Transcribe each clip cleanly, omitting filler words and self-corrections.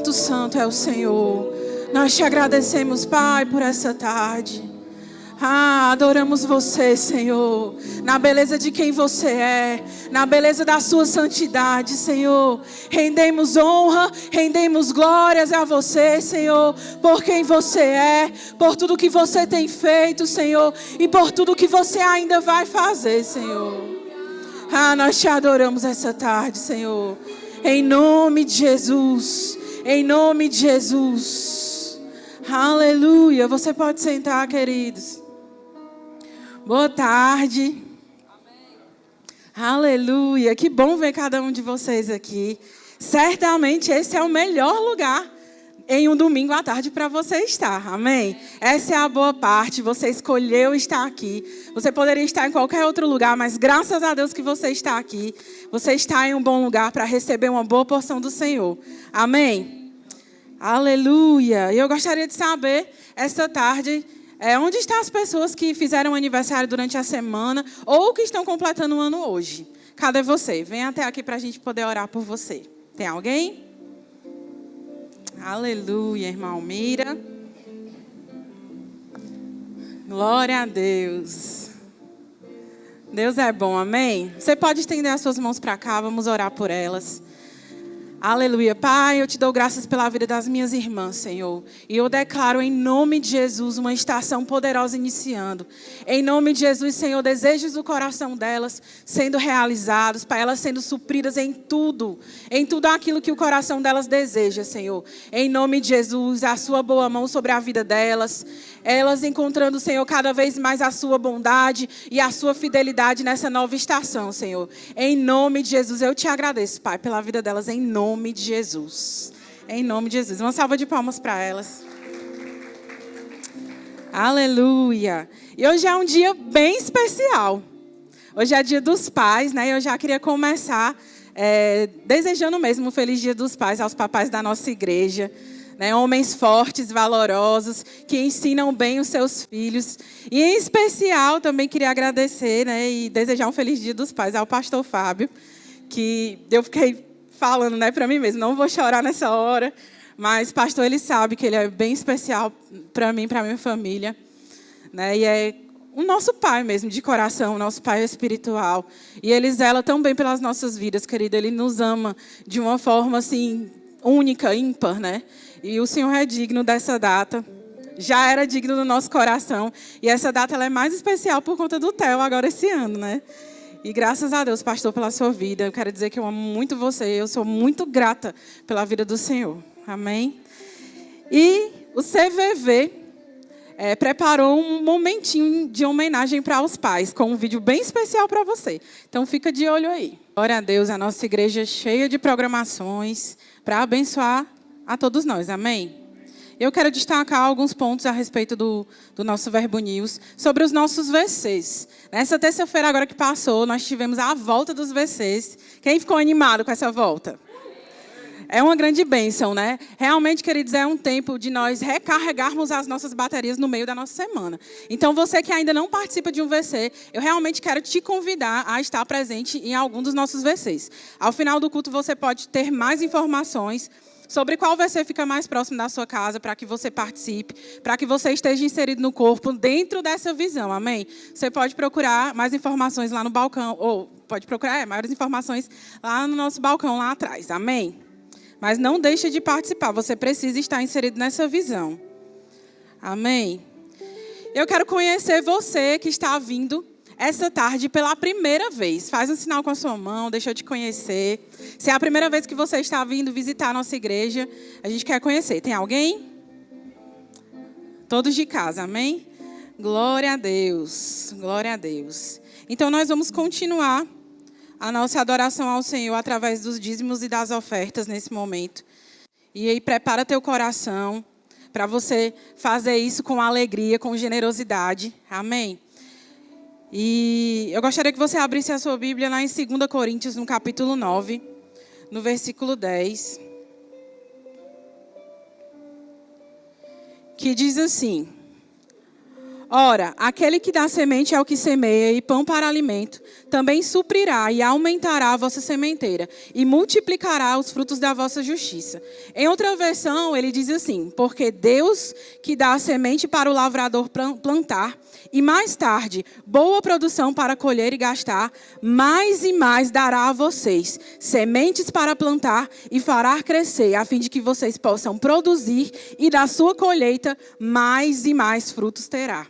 Santo, santo é o Senhor. Nós te agradecemos, Pai, por essa tarde. Adoramos você, Senhor, na beleza de quem você é, na beleza da sua santidade, Senhor. Rendemos honra, rendemos glórias a você, Senhor, por quem você é, por tudo que você tem feito, Senhor, e por tudo que você ainda vai fazer, Senhor. Nós te adoramos essa tarde, Senhor, em nome de Jesus, em nome de Jesus. Aleluia. Você pode sentar, queridos. Boa tarde. Aleluia. Que bom ver cada um de vocês aqui. Certamente esse é o melhor lugar em um domingo à tarde para você estar. Amém? Essa é a boa parte. Você escolheu estar aqui. Você poderia estar em qualquer outro lugar, mas graças a Deus que você está aqui. Você está em um bom lugar para receber uma boa porção do Senhor. Amém? Aleluia. E eu gostaria de saber, esta tarde, onde estão as pessoas que fizeram aniversário durante a semana ou que estão completando um ano hoje? Cadê você? Vem até aqui para a gente poder orar por você. Tem alguém? Aleluia, irmã Almira. Glória a Deus. Deus é bom, amém? Você pode estender as suas mãos para cá, vamos orar por elas. Aleluia. Pai, eu te dou graças pela vida das minhas irmãs, Senhor. E eu declaro em nome de Jesus uma estação poderosa iniciando. Em nome de Jesus, Senhor, desejos do coração delas sendo realizados, Pai, elas sendo supridas em tudo aquilo que o coração delas deseja, Senhor. Em nome de Jesus, a sua boa mão sobre a vida delas. Elas encontrando, Senhor, cada vez mais a sua bondade e a sua fidelidade nessa nova estação, Senhor. Em nome de Jesus, eu te agradeço, Pai, pela vida delas, em nome de Jesus. Em nome de Jesus. Uma salva de palmas para elas. Aleluia. E hoje é um dia bem especial. Hoje é dia dos pais, né? Eu já queria começar desejando mesmo um feliz dia dos pais aos papais da nossa igreja. Né, homens fortes, valorosos, que ensinam bem os seus filhos. E, em especial, também queria agradecer, né, e desejar um feliz dia dos pais ao pastor Fábio, que eu fiquei falando, né, para mim mesmo, não vou chorar nessa hora, mas pastor, ele sabe que ele é bem especial para mim, para minha família. Né, e é o nosso pai mesmo, de coração, o nosso pai espiritual. E ele zela tão bem pelas nossas vidas, querido. Ele nos ama de uma forma, assim, única, ímpar, né? E o Senhor é digno dessa data. Já era digno do nosso coração. E essa data ela é mais especial por conta do Theo agora esse ano, né? E graças a Deus, pastor, pela sua vida. Eu quero dizer que eu amo muito você. Eu sou muito grata pela vida do Senhor. Amém? E o CVV preparou um momentinho de homenagem para os pais, com um vídeo bem especial para você. Então fica de olho aí. Glória a Deus, a nossa igreja é cheia de programações para abençoar a todos nós, amém? Eu quero destacar alguns pontos a respeito do nosso Verbo News, sobre os nossos VCs. Nessa terça-feira agora que passou, nós tivemos a volta dos VCs. Quem ficou animado com essa volta? É uma grande bênção, né? Realmente, queridos, é um tempo de nós recarregarmos as nossas baterias no meio da nossa semana. Então, você que ainda não participa de um VC, eu realmente quero te convidar a estar presente em algum dos nossos VCs. Ao final do culto, você pode ter mais informações sobre qual VC fica mais próximo da sua casa, para que você participe, para que você esteja inserido no corpo dentro dessa visão, amém? Você pode procurar mais informações lá no balcão, ou pode procurar maiores informações lá no nosso balcão lá atrás, amém? Mas não deixe de participar, você precisa estar inserido nessa visão, amém? Eu quero conhecer você que está vindo essa tarde pela primeira vez. Faz um sinal com a sua mão, deixa eu te conhecer. Se é a primeira vez que você está vindo visitar a nossa igreja, a gente quer conhecer. Tem alguém? Todos de casa, amém? Glória a Deus, glória a Deus. Então nós vamos continuar a nossa adoração ao Senhor através dos dízimos e das ofertas nesse momento. E aí prepara teu coração para você fazer isso com alegria, com generosidade, amém? E eu gostaria que você abrisse a sua Bíblia lá em 2 Coríntios, no capítulo 9, no versículo 10. Que diz assim: Ora, aquele que dá semente ao que semeia e pão para alimento, também suprirá e aumentará a vossa sementeira e multiplicará os frutos da vossa justiça. Em outra versão, ele diz assim: porque Deus que dá a semente para o lavrador plantar e mais tarde boa produção para colher e gastar, mais e mais dará a vocês sementes para plantar e fará crescer, a fim de que vocês possam produzir e da sua colheita mais e mais frutos terá.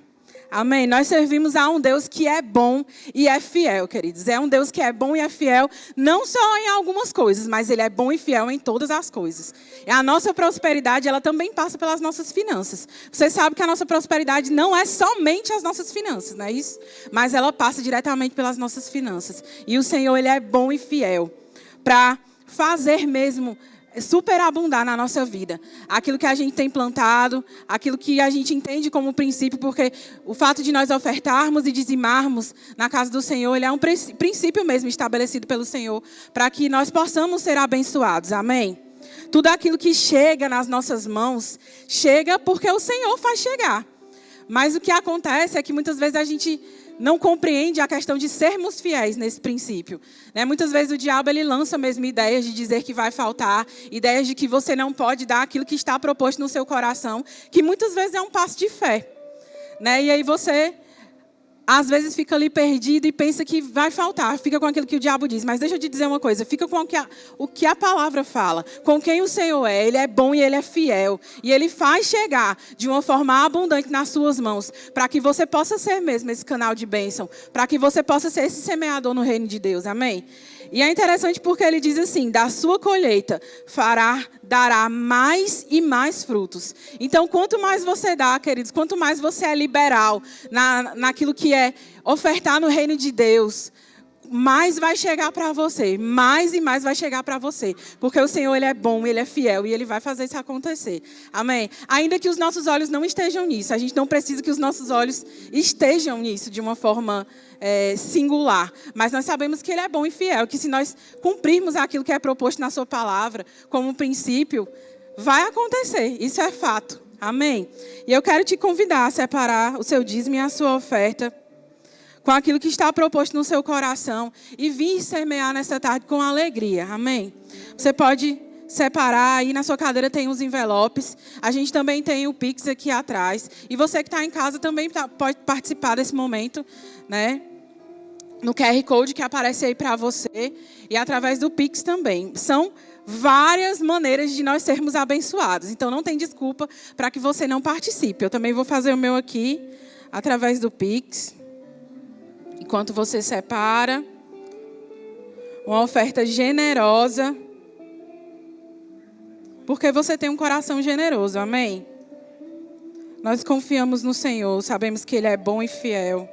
Amém? Nós servimos a um Deus que é bom e é fiel, queridos. É um Deus que é bom e é fiel, não só em algumas coisas, mas Ele é bom e fiel em todas as coisas. E a nossa prosperidade, ela também passa pelas nossas finanças. Você sabe que a nossa prosperidade não é somente as nossas finanças, não é isso? Mas ela passa diretamente pelas nossas finanças. E o Senhor, Ele é bom e fiel para fazer mesmo superabundar na nossa vida. Aquilo que a gente tem plantado, aquilo que a gente entende como princípio, porque o fato de nós ofertarmos e dizimarmos na casa do Senhor, ele é um princípio mesmo estabelecido pelo Senhor, para que nós possamos ser abençoados. Amém? Tudo aquilo que chega nas nossas mãos, chega porque o Senhor faz chegar. Mas o que acontece é que muitas vezes a gente não compreende a questão de sermos fiéis nesse princípio. Muitas vezes o diabo ele lança mesmo ideias de dizer que vai faltar, ideias de que você não pode dar aquilo que está proposto no seu coração, que muitas vezes é um passo de fé. E aí você, às vezes, fica ali perdido e pensa que vai faltar, fica com aquilo que o diabo diz. Mas deixa eu te dizer uma coisa, fica com o que a palavra fala, com quem o Senhor é. Ele é bom e Ele é fiel. E Ele faz chegar de uma forma abundante nas suas mãos, para que você possa ser mesmo esse canal de bênção, para que você possa ser esse semeador no reino de Deus. Amém? E é interessante porque ele diz assim: da sua colheita dará mais e mais frutos. Então, quanto mais você dá, queridos, quanto mais você é liberal naquilo que é ofertar no reino de Deus, mais vai chegar para você, mais e mais vai chegar para você, porque o Senhor, Ele é bom, Ele é fiel e Ele vai fazer isso acontecer. Amém? Ainda que os nossos olhos não estejam nisso, a gente não precisa que os nossos olhos estejam nisso de uma forma singular, mas nós sabemos que Ele é bom e fiel, que se nós cumprirmos aquilo que é proposto na sua palavra, como princípio, vai acontecer, isso é fato. Amém? E eu quero te convidar a separar o seu dízimo e a sua oferta com aquilo que está proposto no seu coração e vir semear nessa tarde com alegria. Amém? Você pode separar, aí na sua cadeira tem os envelopes, a gente também tem o Pix aqui atrás, e você que está em casa também pode participar desse momento, no QR Code que aparece aí para você, e através do Pix também. São várias maneiras de nós sermos abençoados, então não tem desculpa para que você não participe. Eu também vou fazer o meu aqui, através do Pix. Enquanto você separa, uma oferta generosa, porque você tem um coração generoso, amém? Nós confiamos no Senhor, sabemos que Ele é bom e fiel.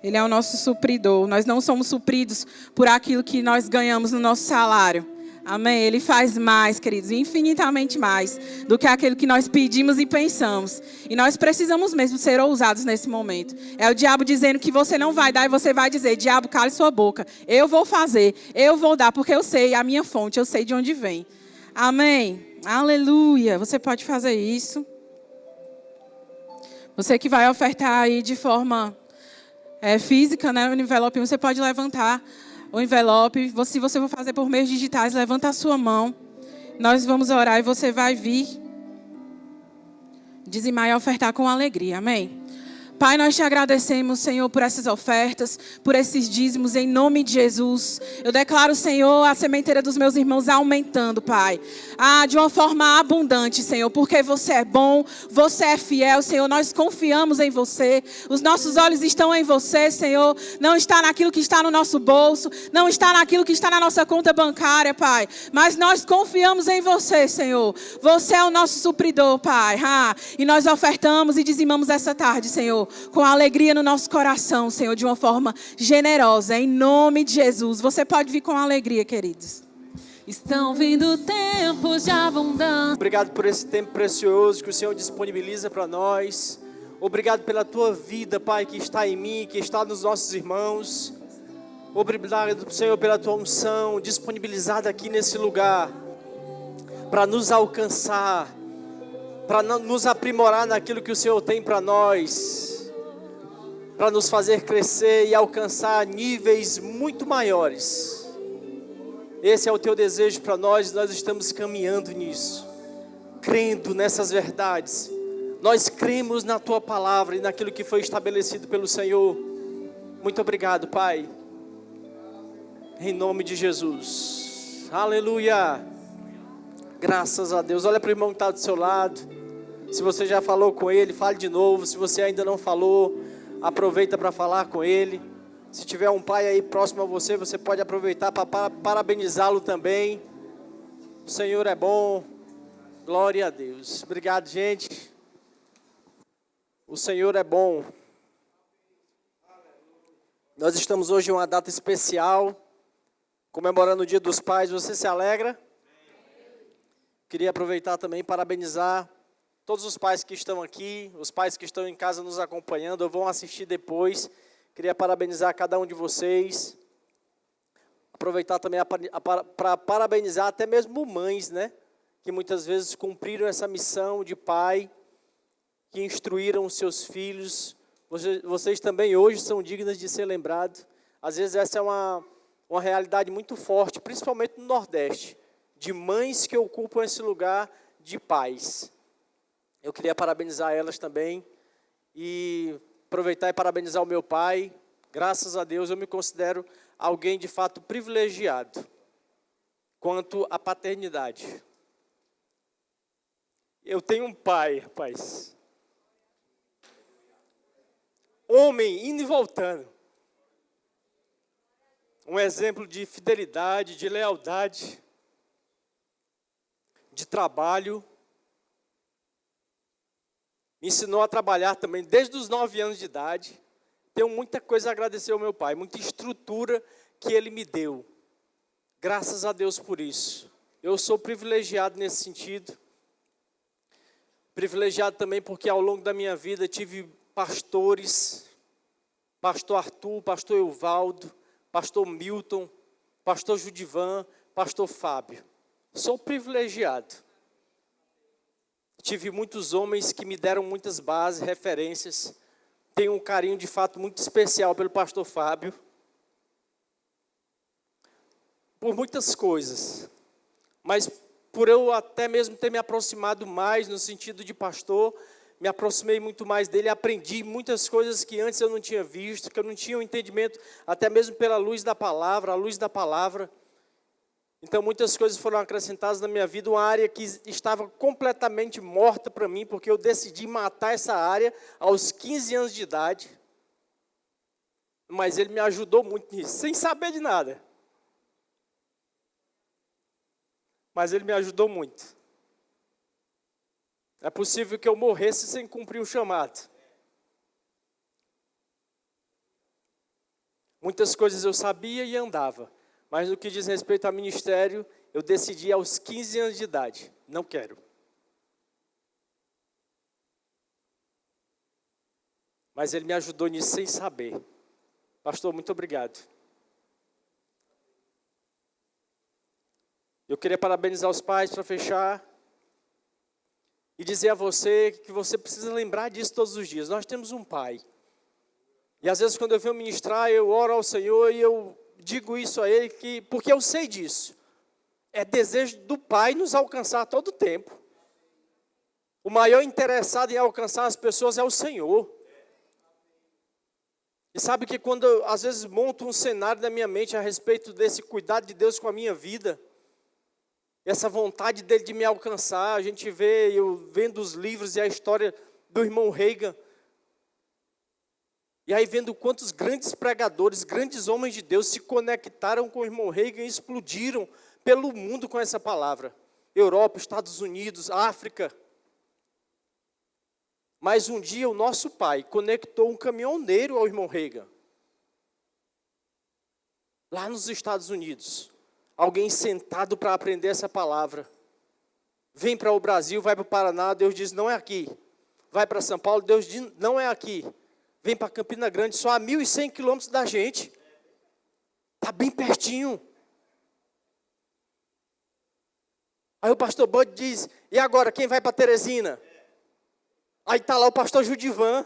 Ele é o nosso supridor. Nós não somos supridos por aquilo que nós ganhamos no nosso salário. Amém? Ele faz mais, queridos, infinitamente mais do que aquilo que nós pedimos e pensamos. E nós precisamos mesmo ser ousados nesse momento. É o diabo dizendo que você não vai dar e você vai dizer: diabo, cale sua boca. Eu vou fazer, eu vou dar, porque eu sei a minha fonte, eu sei de onde vem. Amém? Aleluia. Você pode fazer isso. Você que vai ofertar aí de forma física, o envelope, você pode levantar o envelope. Se você for fazer por meios digitais, levanta a sua mão. Nós vamos orar e você vai vir dizimar e ofertar com alegria. Amém? Pai, nós te agradecemos, Senhor, por essas ofertas, por esses dízimos, em nome de Jesus. Eu declaro, Senhor, a sementeira dos meus irmãos aumentando, Pai. De uma forma abundante, Senhor, porque você é bom, você é fiel, Senhor. Nós confiamos em você. Os nossos olhos estão em você, Senhor. Não está naquilo que está no nosso bolso, não está naquilo que está na nossa conta bancária, Pai. Mas nós confiamos em você, Senhor. Você é o nosso supridor, Pai. E nós ofertamos e dizimamos essa tarde, Senhor, com alegria no nosso coração, Senhor, de uma forma generosa, em nome de Jesus. Você pode vir com alegria, queridos. Estão vindo tempos de abundância. Obrigado por esse tempo precioso que o Senhor disponibiliza para nós. Obrigado pela tua vida, Pai, que está em mim, que está nos nossos irmãos. Obrigado, Senhor, pela tua unção disponibilizada aqui nesse lugar, para nos alcançar, para nos aprimorar naquilo que o Senhor tem para nós. para nos fazer crescer e alcançar níveis muito maiores. Esse é o teu desejo para nós, nós estamos caminhando nisso, crendo nessas verdades. Nós cremos na tua palavra e naquilo que foi estabelecido pelo Senhor. Muito obrigado, Pai. Em nome de Jesus. Aleluia. Graças a Deus. Olha para o irmão que está do seu lado. Se você já falou com ele, fale de novo. Se você ainda não falou, aproveita para falar com ele. Se tiver um pai aí próximo a você, você pode aproveitar para parabenizá-lo também. O Senhor é bom. Glória a Deus. Obrigado, gente. O Senhor é bom. Nós estamos hoje em uma data especial, comemorando o Dia dos Pais. Você se alegra? Queria aproveitar também e parabenizar todos os pais que estão aqui, os pais que estão em casa nos acompanhando, ou vão assistir depois. Queria parabenizar cada um de vocês. Aproveitar também para parabenizar até mesmo mães, né? Que muitas vezes cumpriram essa missão de pai, que instruíram os seus filhos. Vocês também hoje são dignas de ser lembrados. Às vezes essa é uma realidade muito forte, principalmente no Nordeste, de mães que ocupam esse lugar de pais. Eu queria parabenizar elas também e aproveitar e parabenizar o meu pai. Graças a Deus eu me considero alguém de fato privilegiado quanto à paternidade. Eu tenho um pai, rapaz. Homem indo e voltando. Um exemplo de fidelidade, de lealdade, de trabalho. Me ensinou a trabalhar também desde os 9 anos de idade. Tenho muita coisa a agradecer ao meu pai, muita estrutura que ele me deu. Graças a Deus por isso. Eu sou privilegiado nesse sentido. Privilegiado também porque ao longo da minha vida tive pastores, pastor Arthur, pastor Evaldo, pastor Milton, pastor Judivan, pastor Fábio. Sou privilegiado. Tive muitos homens que me deram muitas bases, referências. Tenho um carinho de fato muito especial pelo pastor Fábio. Por muitas coisas. Mas por eu até mesmo ter me aproximado mais no sentido de pastor, me aproximei muito mais dele, aprendi muitas coisas que antes eu não tinha visto, que eu não tinha um entendimento, até mesmo pela luz da palavra, a luz da palavra. Então, muitas coisas foram acrescentadas na minha vida, uma área que estava completamente morta para mim, porque eu decidi matar essa área aos 15 anos de idade. Mas ele me ajudou muito nisso, sem saber de nada. Mas ele me ajudou muito. É possível que eu morresse sem cumprir o chamado. Muitas coisas eu sabia e andava. Mas no que diz respeito ao ministério, eu decidi aos 15 anos de idade. Não quero. Mas ele me ajudou nisso sem saber. Pastor, muito obrigado. Eu queria parabenizar os pais para fechar. E dizer a você que você precisa lembrar disso todos os dias. Nós temos um pai. E às vezes quando eu venho ministrar, eu oro ao Senhor e eu digo isso a Ele, porque eu sei disso. É desejo do Pai nos alcançar a todo tempo. O maior interessado em alcançar as pessoas é o Senhor. E sabe que quando eu, às vezes, monto um cenário na minha mente a respeito desse cuidado de Deus com a minha vida, essa vontade dele de me alcançar, a gente vê, eu vendo os livros e a história do irmão Reagan, e aí vendo quantos grandes pregadores, grandes homens de Deus se conectaram com o irmão Reagan e explodiram pelo mundo com essa palavra. Europa, Estados Unidos, África. Mas um dia o nosso pai conectou um caminhoneiro ao irmão Reagan. Lá nos Estados Unidos. Alguém sentado para aprender essa palavra. Vem para o Brasil, vai para o Paraná, Deus diz, não é aqui. Vai para São Paulo, Deus diz, não é aqui. Vem para Campina Grande, só a 1.100 quilômetros da gente. Está bem pertinho. Aí o pastor Bud diz, e agora, quem vai para Teresina? Aí está lá o pastor Judivan.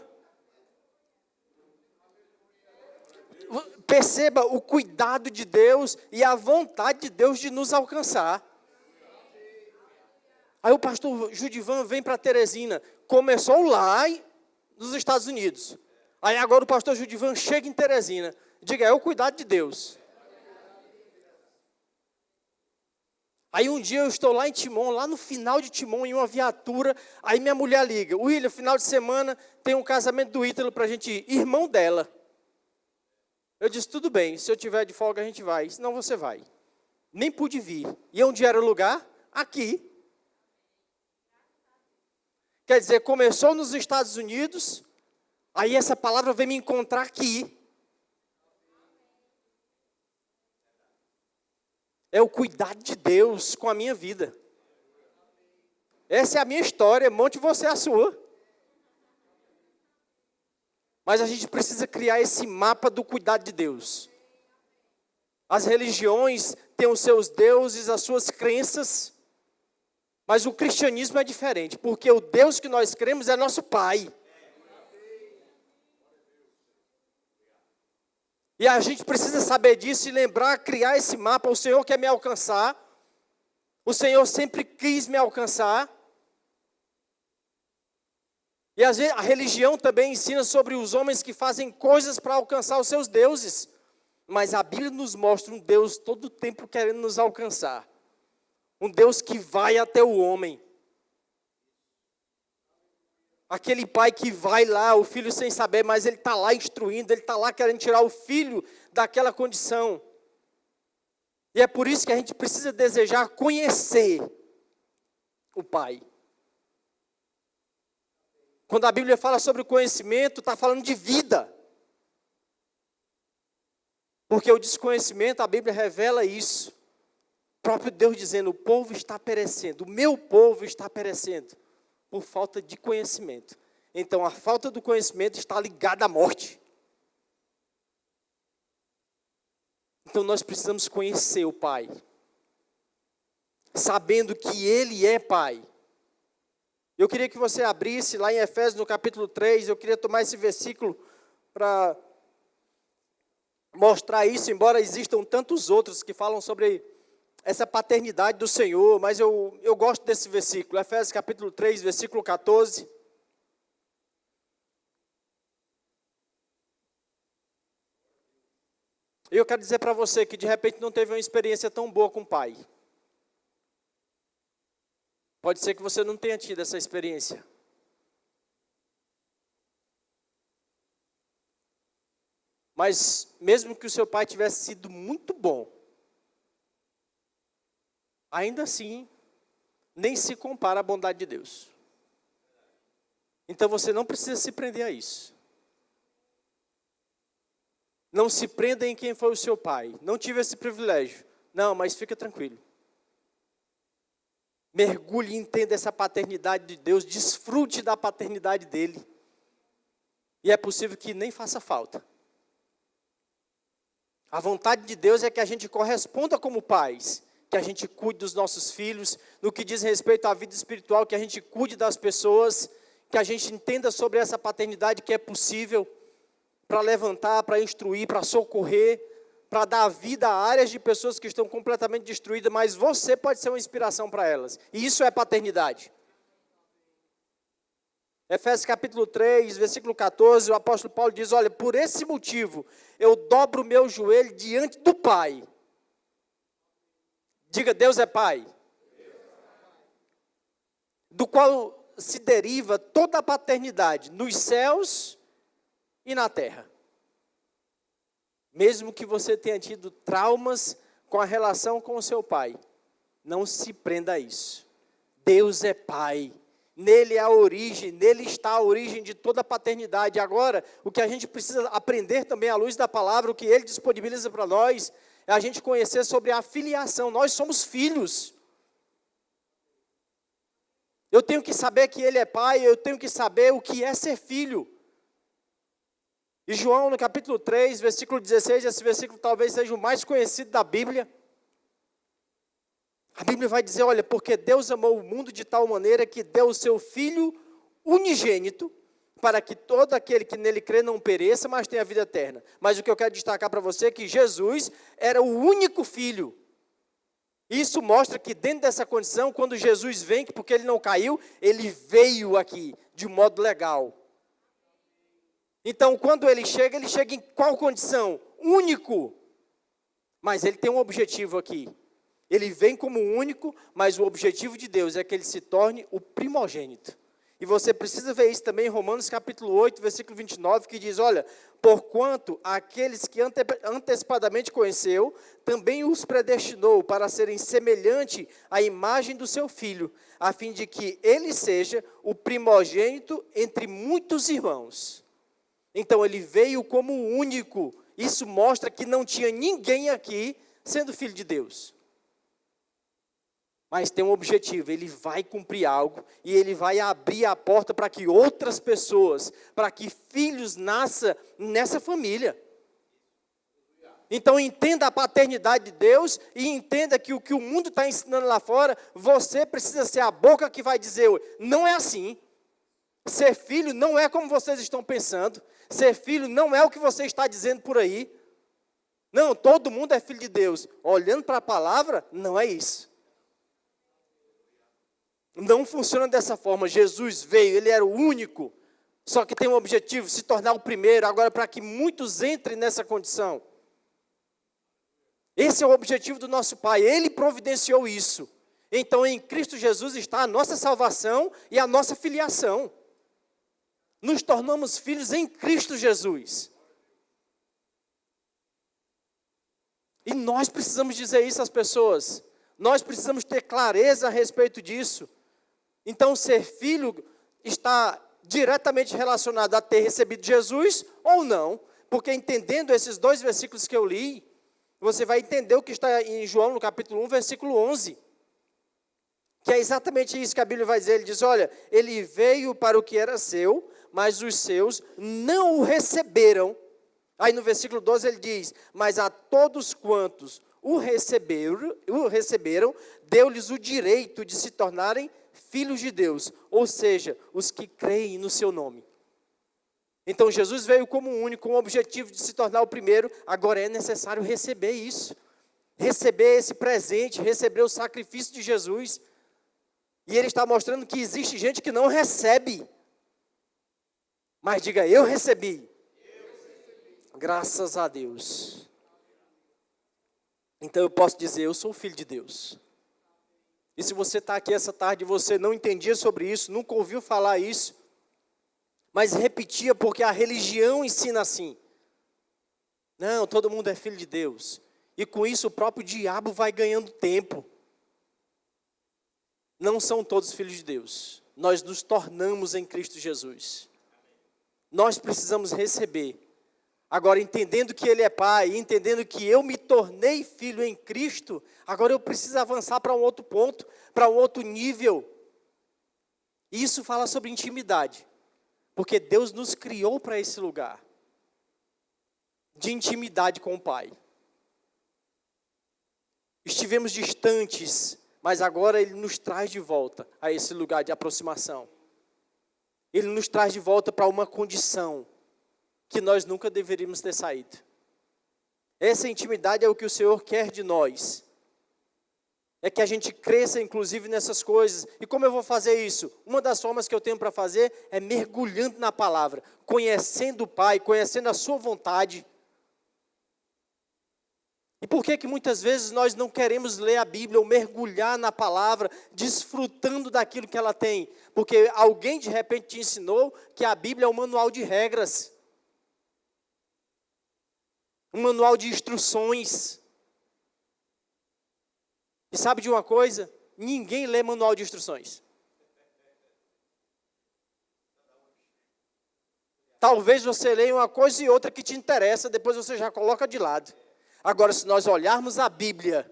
perceba o cuidado de Deus e a vontade de Deus de nos alcançar. Aí o pastor Judivan vem para Teresina. Começou lá nos Estados Unidos. Aí agora o pastor Judivan chega em Teresina. Diga, é o cuidado de Deus. Aí um dia eu estou lá em Timon, lá no final de Timon, em uma viatura. Aí minha mulher liga. William, final de semana tem um casamento do Ítalo para a gente ir. Irmão dela. Eu disse, tudo bem, se eu tiver de folga a gente vai. Senão você vai. Nem pude vir. E onde era o lugar? Aqui. Quer dizer, começou nos Estados Unidos, aí essa palavra veio me encontrar aqui. É o cuidado de Deus com a minha vida. Essa é a minha história, monte você a sua. Mas a gente precisa criar esse mapa do cuidado de Deus. As religiões têm os seus deuses, as suas crenças. Mas o cristianismo é diferente, porque o Deus que nós cremos é nosso Pai. E a gente precisa saber disso e lembrar, criar esse mapa. O Senhor quer me alcançar. O Senhor sempre quis me alcançar. E às vezes a religião também ensina sobre os homens que fazem coisas para alcançar os seus deuses. Mas a Bíblia nos mostra um Deus todo o tempo querendo nos alcançar. Um Deus que vai até o homem. Aquele pai que vai lá, o filho sem saber, mas ele está lá instruindo, ele está lá querendo tirar o filho daquela condição. E é por isso que a gente precisa desejar conhecer o Pai. Quando a Bíblia fala sobre o conhecimento, está falando de vida. Porque o desconhecimento, a Bíblia revela isso. O próprio Deus dizendo, o povo está perecendo, o meu povo está perecendo por falta de conhecimento. Então, a falta do conhecimento está ligada à morte. Então, nós precisamos conhecer o Pai, sabendo que Ele é Pai. Eu queria que você abrisse lá em Efésios, no capítulo 3, eu queria tomar esse versículo para mostrar isso, embora existam tantos outros que falam sobre essa paternidade do Senhor, mas eu gosto desse versículo, Efésios capítulo 3, versículo 14. E eu quero dizer para você que de repente não teve uma experiência tão boa com o Pai. Pode ser que você não tenha tido essa experiência. Mas mesmo que o seu pai tivesse sido muito bom, ainda assim, nem se compara à bondade de Deus. Então você não precisa se prender a isso. Não se prenda em quem foi o seu pai. Não tive esse privilégio. Não, mas fica tranquilo. Mergulhe e entenda essa paternidade de Deus. Desfrute da paternidade dele. E é possível que nem faça falta. A vontade de Deus é que a gente corresponda como pais. Que a gente cuide dos nossos filhos. No que diz respeito à vida espiritual, que a gente cuide das pessoas. Que a gente entenda sobre essa paternidade que é possível. Para levantar, para instruir, para socorrer, para dar vida a áreas de pessoas que estão completamente destruídas, mas você pode ser uma inspiração para elas. E isso é paternidade. Efésios capítulo 3, versículo 14, o apóstolo Paulo diz, olha, por esse motivo, eu dobro o meu joelho diante do Pai. Diga, Deus é Pai. Do qual se deriva toda a paternidade nos céus e na terra. Mesmo que você tenha tido traumas com a relação com o seu pai, não se prenda a isso. Deus é Pai. Nele é a origem, nele está a origem de toda a paternidade. Agora, o que a gente precisa aprender também à luz da palavra, o que Ele disponibiliza para nós, é a gente conhecer sobre a filiação. Nós somos filhos. Eu tenho que saber que Ele é Pai, eu tenho que saber o que é ser filho. E João, no capítulo 3, versículo 16, esse versículo talvez seja o mais conhecido da Bíblia. A Bíblia vai dizer, olha, porque Deus amou o mundo de tal maneira que deu o seu Filho unigênito, para que todo aquele que nele crê não pereça, mas tenha a vida eterna. Mas o que eu quero destacar para você é que Jesus era o único filho. Isso mostra que dentro dessa condição, quando Jesus vem, porque ele não caiu, ele veio aqui de modo legal. Então, quando ele chega em qual condição? Único. Mas ele tem um objetivo aqui. Ele vem como único, mas o objetivo de Deus é que ele se torne o primogênito. E você precisa ver isso também em Romanos capítulo 8, versículo 29, que diz, olha, porquanto aqueles que antecipadamente conheceu, também os predestinou para serem semelhante à imagem do seu Filho, a fim de que ele seja o primogênito entre muitos irmãos. Então ele veio como único. Isso mostra que não tinha ninguém aqui sendo filho de Deus. Mas tem um objetivo, ele vai cumprir algo e ele vai abrir a porta para que outras pessoas, para que filhos nasçam nessa família. Então entenda a paternidade de Deus e entenda que o que o mundo está ensinando lá fora, você precisa ser a boca que vai dizer, não é assim. Ser filho não é como vocês estão pensando. Ser filho não é o que você está dizendo por aí. Não, todo mundo é filho de Deus. Olhando para a palavra, não é isso. Não funciona dessa forma. Jesus veio, ele era o único, só que tem um objetivo, se tornar o primeiro, agora para que muitos entrem nessa condição. Esse é o objetivo do nosso Pai, ele providenciou isso. Então em Cristo Jesus está a nossa salvação e a nossa filiação. Nos tornamos filhos em Cristo Jesus. E nós precisamos dizer isso às pessoas. Nós precisamos ter clareza a respeito disso. Então, ser filho está diretamente relacionado a ter recebido Jesus ou não. Porque entendendo esses dois versículos que eu li, você vai entender o que está em João, no capítulo 1, versículo 11. Que é exatamente isso que a Bíblia vai dizer. Ele diz, olha, ele veio para o que era seu, mas os seus não o receberam. Aí no versículo 12 ele diz, mas a todos quantos o receberam, deu-lhes o direito de se tornarem filhos de Deus, ou seja, os que creem no seu nome. Então Jesus veio como único, com o objetivo de se tornar o primeiro, agora é necessário receber isso, receber esse presente, receber o sacrifício de Jesus. E ele está mostrando que existe gente que não recebe, mas diga, eu recebi. Graças a Deus. Então eu posso dizer, eu sou filho de Deus. E se você está aqui essa tarde e você não entendia sobre isso, nunca ouviu falar isso, mas repetia porque a religião ensina assim. Não, todo mundo é filho de Deus. E com isso o próprio diabo vai ganhando tempo. Não são todos filhos de Deus. Nós nos tornamos em Cristo Jesus. Nós precisamos receber. Agora, entendendo que Ele é Pai, entendendo que eu me tornei filho em Cristo, agora eu preciso avançar para um outro ponto, para um outro nível. Isso fala sobre intimidade, porque Deus nos criou para esse lugar de intimidade com o Pai. Estivemos distantes, mas agora Ele nos traz de volta a esse lugar de aproximação. Ele nos traz de volta para uma condição que nós nunca deveríamos ter saído. Essa intimidade é o que o Senhor quer de nós. É que a gente cresça, inclusive, nessas coisas. E como eu vou fazer isso? Uma das formas que eu tenho para fazer é mergulhando na palavra, conhecendo o Pai, conhecendo a sua vontade. E por que muitas vezes nós não queremos ler a Bíblia ou mergulhar na palavra, desfrutando daquilo que ela tem? Porque alguém de repente te ensinou que a Bíblia é um manual de regras. Um manual de instruções. E sabe de uma coisa? Ninguém lê manual de instruções. Talvez você leia uma coisa e outra que te interessa, depois você já coloca de lado. Agora, se nós olharmos a Bíblia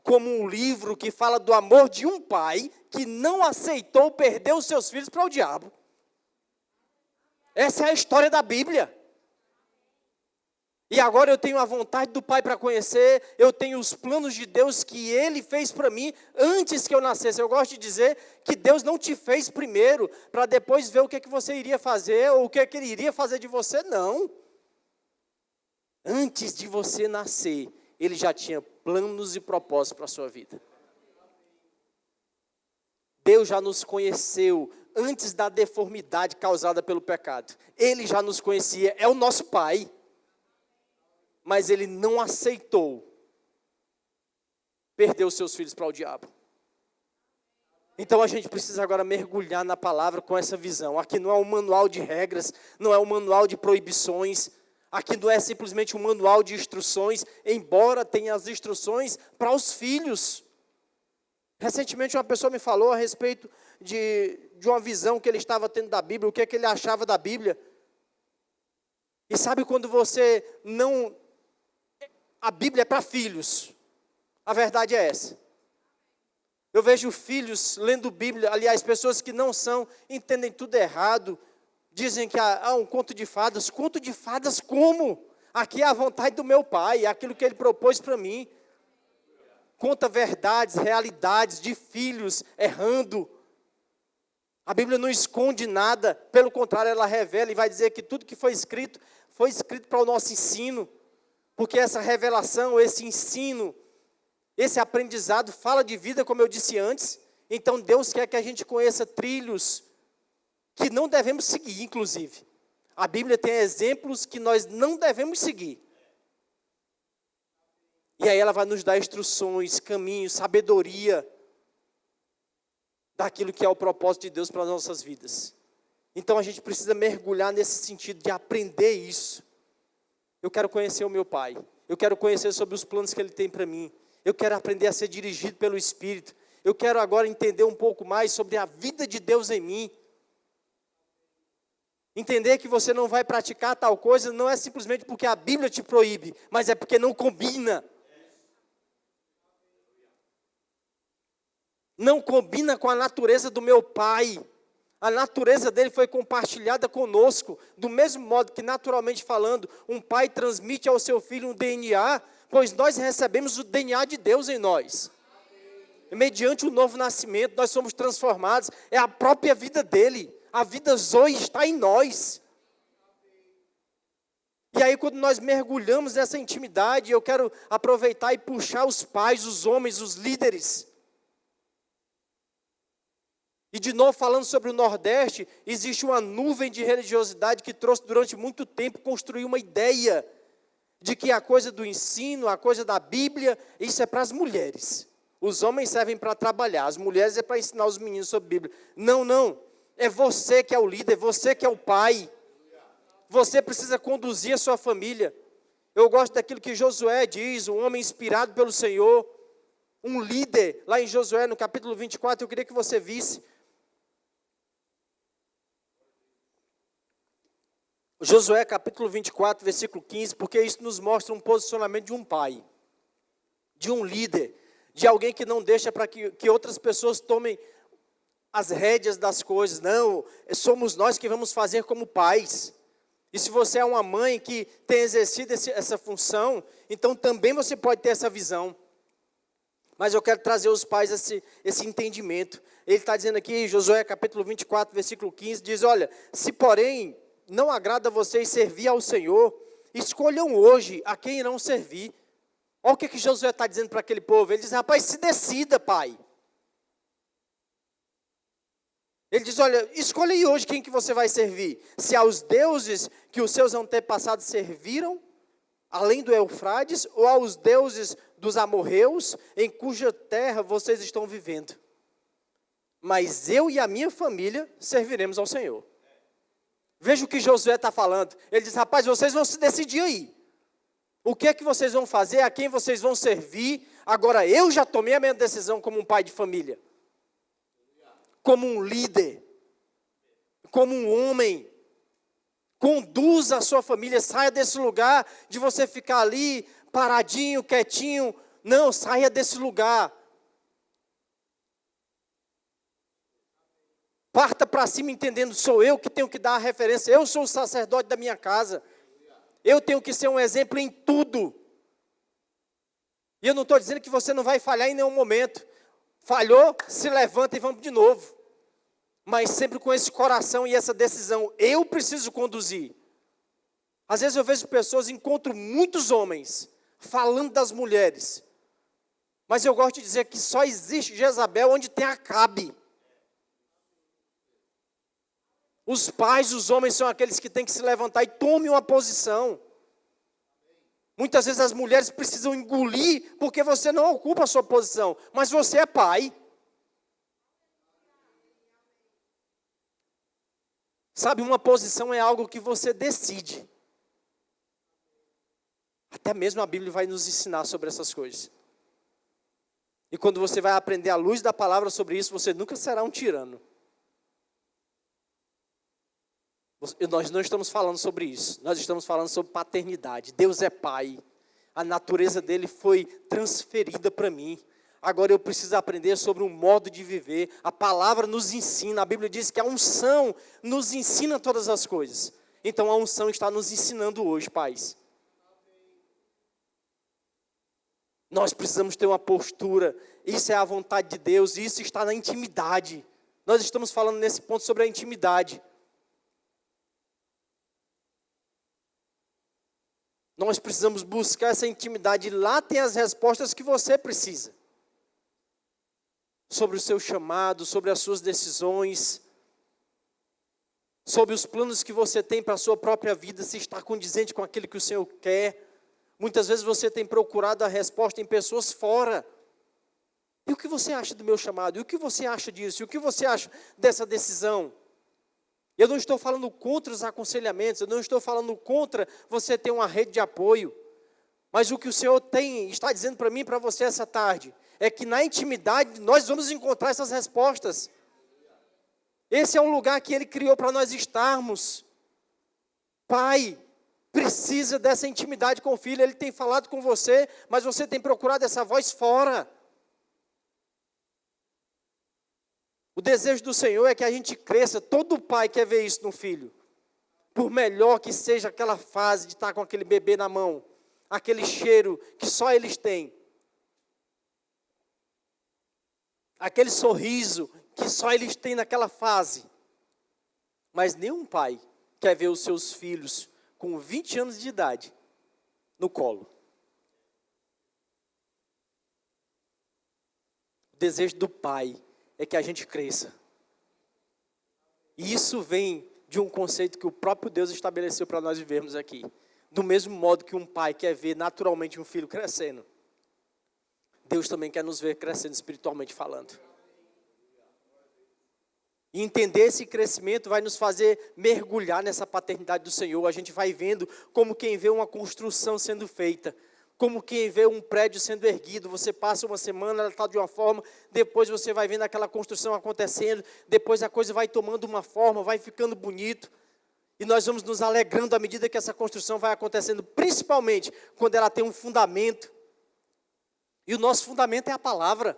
como um livro que fala do amor de um pai que não aceitou perder os seus filhos para o diabo. Essa é a história da Bíblia. E agora eu tenho a vontade do Pai para conhecer, eu tenho os planos de Deus que Ele fez para mim antes que eu nascesse. Eu gosto de dizer que Deus não te fez primeiro para depois ver o que você iria fazer ou o que Ele iria fazer de você, não. Antes de você nascer, Ele já tinha planos e propósitos para a sua vida. Deus já nos conheceu antes da deformidade causada pelo pecado. Ele já nos conhecia, é o nosso Pai. Mas Ele não aceitou perder os seus filhos para o diabo. Então a gente precisa agora mergulhar na palavra com essa visão. Aqui não é um manual de regras, não é um manual de proibições. Aqui não é simplesmente um manual de instruções, embora tenha as instruções para os filhos. Recentemente uma pessoa me falou a respeito de uma visão que ele estava tendo da Bíblia, o que é que ele achava da Bíblia. E sabe quando você não... A Bíblia é para filhos. A verdade é essa. Eu vejo filhos lendo Bíblia, aliás, pessoas que não são, entendem tudo errado. Dizem que um conto de fadas. Conto de fadas como? Aqui é a vontade do meu Pai, é aquilo que Ele propôs para mim. Conta verdades, realidades de filhos errando. A Bíblia não esconde nada, pelo contrário, ela revela e vai dizer que tudo que foi escrito para o nosso ensino. Porque essa revelação, esse ensino, esse aprendizado fala de vida, como eu disse antes. Então Deus quer que a gente conheça trilhos que não devemos seguir, inclusive. A Bíblia tem exemplos que nós não devemos seguir. E aí ela vai nos dar instruções, caminhos, sabedoria daquilo que é o propósito de Deus para as nossas vidas. Então a gente precisa mergulhar nesse sentido de aprender isso. Eu quero conhecer o meu Pai. Eu quero conhecer sobre os planos que Ele tem para mim. Eu quero aprender a ser dirigido pelo Espírito. Eu quero agora entender um pouco mais sobre a vida de Deus em mim. Entender que você não vai praticar tal coisa não é simplesmente porque a Bíblia te proíbe, mas é porque não combina. Não combina com a natureza do meu Pai. A natureza dele foi compartilhada conosco, do mesmo modo que, naturalmente falando, um pai transmite ao seu filho um DNA, pois nós recebemos o DNA de Deus em nós. E mediante o novo nascimento, nós somos transformados, é a própria vida dele, a vida Zoe está em nós. E aí, quando nós mergulhamos nessa intimidade, eu quero aproveitar e puxar os pais, os homens, os líderes. E de novo, falando sobre o Nordeste, existe uma nuvem de religiosidade que trouxe durante muito tempo, construir uma ideia de que a coisa do ensino, a coisa da Bíblia, isso é para as mulheres. Os homens servem para trabalhar, as mulheres é para ensinar os meninos sobre Bíblia. Não, não. É você que é o líder, você que é o pai. Você precisa conduzir a sua família. Eu gosto daquilo que Josué diz, um homem inspirado pelo Senhor, um líder, lá em Josué, no capítulo 24, eu queria que você visse. Josué capítulo 24, versículo 15, porque isso nos mostra um posicionamento de um pai, de um líder, de alguém que não deixa para que outras pessoas tomem as rédeas das coisas. Não, somos nós que vamos fazer como pais. E se você é uma mãe que tem exercido essa função, então também você pode ter essa visão. Mas eu quero trazer aos pais esse entendimento. Ele está dizendo aqui, Josué capítulo 24, versículo 15, diz, olha, se porém não agrada a vocês servir ao Senhor, escolham hoje a quem irão servir. Olha o que Josué está dizendo para aquele povo. Ele diz, rapaz, se decida, pai. Ele diz, olha, escolha aí hoje quem que você vai servir. Se aos deuses que os seus antepassados serviram, além do Eufrates, ou aos deuses dos amorreus, em cuja terra vocês estão vivendo. Mas eu e a minha família serviremos ao Senhor. Veja o que Josué está falando. Ele diz, rapaz, vocês vão se decidir aí. O que é que vocês vão fazer, a quem vocês vão servir. Agora, eu já tomei a minha decisão como um pai de família. Como um líder. Como um homem. Conduza a sua família, saia desse lugar de você ficar ali, paradinho, quietinho. Não, saia desse lugar. Parta para cima entendendo, sou eu que tenho que dar a referência. Eu sou o sacerdote da minha casa. Eu tenho que ser um exemplo em tudo. E eu não estou dizendo que você não vai falhar em nenhum momento. Falhou, se levanta e vamos de novo. Mas sempre com esse coração e essa decisão. Eu preciso conduzir. Às vezes eu vejo pessoas, encontro muitos homens falando das mulheres. Mas eu gosto de dizer que só existe Jezabel onde tem Acabe. Os pais, os homens são aqueles que têm que se levantar e tomem uma posição. Muitas vezes as mulheres precisam engolir porque você não ocupa a sua posição, mas você é pai. Sabe, uma posição é algo que você decide. Até mesmo a Bíblia vai nos ensinar sobre essas coisas. E quando você vai aprender à luz da palavra sobre isso, você nunca será um tirano. Nós não estamos falando sobre isso. Nós estamos falando sobre paternidade. Deus é pai. A natureza dele foi transferida para mim. Agora eu preciso aprender sobre um modo de viver. A palavra nos ensina. A Bíblia diz que a unção nos ensina todas as coisas. Então a unção está nos ensinando hoje, pais. Nós precisamos ter uma postura. Isso é a vontade de Deus. Isso está na intimidade. Nós estamos falando nesse ponto sobre a intimidade. Nós precisamos buscar essa intimidade. Lá tem as respostas que você precisa. Sobre o seu chamado, sobre as suas decisões. Sobre os planos que você tem para a sua própria vida. Se está condizente com aquilo que o Senhor quer. Muitas vezes você tem procurado a resposta em pessoas fora. E o que você acha do meu chamado? E o que você acha disso? E o que você acha dessa decisão? Eu não estou falando contra os aconselhamentos, eu não estou falando contra você ter uma rede de apoio. Mas o que o Senhor está dizendo para mim e para você essa tarde, é que na intimidade nós vamos encontrar essas respostas. Esse é um lugar que Ele criou para nós estarmos. Pai precisa dessa intimidade com o filho, Ele tem falado com você, mas você tem procurado essa voz fora. O desejo do Senhor é que a gente cresça. Todo pai quer ver isso no filho. Por melhor que seja aquela fase de estar com aquele bebê na mão. Aquele cheiro que só eles têm. Aquele sorriso que só eles têm naquela fase. Mas nenhum pai quer ver os seus filhos com 20 anos de idade no colo. O desejo do pai é que a gente cresça. E isso vem de um conceito que o próprio Deus estabeleceu para nós vivermos aqui. Do mesmo modo que um pai quer ver naturalmente um filho crescendo, Deus também quer nos ver crescendo espiritualmente falando. E entender esse crescimento vai nos fazer mergulhar nessa paternidade do Senhor. A gente vai vendo como quem vê uma construção sendo feita. Como quem vê um prédio sendo erguido, você passa uma semana, ela está de uma forma, depois você vai vendo aquela construção acontecendo, depois a coisa vai tomando uma forma, vai ficando bonito, e nós vamos nos alegrando à medida que essa construção vai acontecendo, principalmente quando ela tem um fundamento, e o nosso fundamento é a palavra,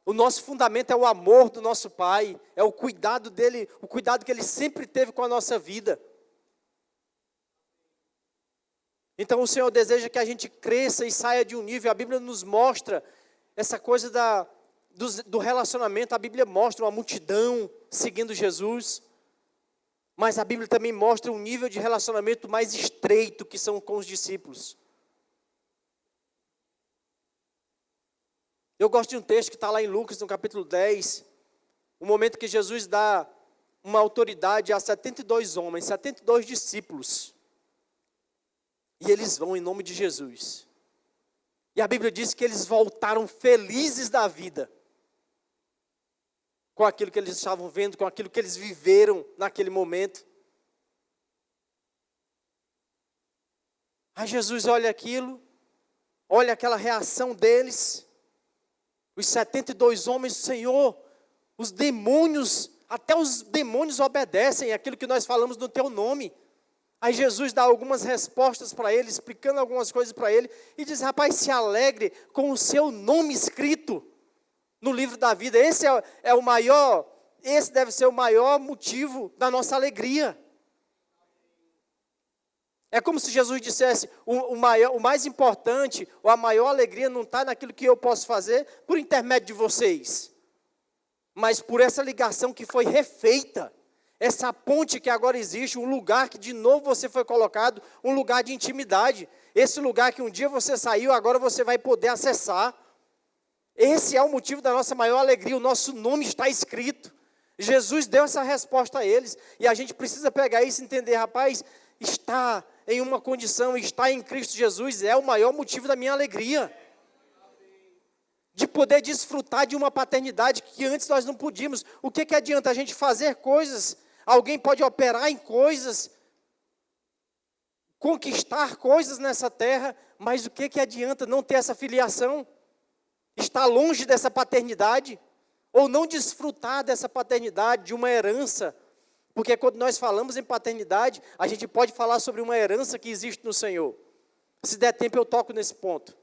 o nosso fundamento é o amor do nosso Pai, é o cuidado dele, o cuidado que Ele sempre teve com a nossa vida. Então o Senhor deseja que a gente cresça e saia de um nível. A Bíblia nos mostra essa coisa do relacionamento. A Bíblia mostra uma multidão seguindo Jesus. Mas a Bíblia também mostra um nível de relacionamento mais estreito que são com os discípulos. Eu gosto de um texto que está lá em Lucas, no capítulo 10. O momento que Jesus dá uma autoridade a 72 homens, 72 discípulos. E eles vão em nome de Jesus. E a Bíblia diz que eles voltaram felizes da vida. Com aquilo que eles estavam vendo, com aquilo que eles viveram naquele momento. Aí Jesus olha aquilo, olha aquela reação deles. Os 72 homens, Senhor, os demônios, até os demônios obedecem àquilo que nós falamos no teu nome. Aí Jesus dá algumas respostas para ele, explicando algumas coisas para ele, e diz, rapaz, se alegre com o seu nome escrito no livro da vida. Esse deve ser o maior motivo da nossa alegria. É como se Jesus dissesse, o mais importante, ou a maior alegria não está naquilo que eu posso fazer por intermédio de vocês, mas por essa ligação que foi refeita, essa ponte que agora existe, um lugar que de novo você foi colocado, um lugar de intimidade. Esse lugar que um dia você saiu, agora você vai poder acessar. Esse é o motivo da nossa maior alegria, o nosso nome está escrito. Jesus deu essa resposta a eles, e a gente precisa pegar isso e entender, rapaz, está em uma condição, está em Cristo Jesus, é o maior motivo da minha alegria. De poder desfrutar de uma paternidade que antes nós não podíamos. O que adianta a gente fazer coisas? Alguém pode operar em coisas, conquistar coisas nessa terra, mas o que adianta não ter essa filiação? Estar longe dessa paternidade? Ou não desfrutar dessa paternidade, de uma herança? Porque quando nós falamos em paternidade, a gente pode falar sobre uma herança que existe no Senhor. Se der tempo eu toco nesse ponto.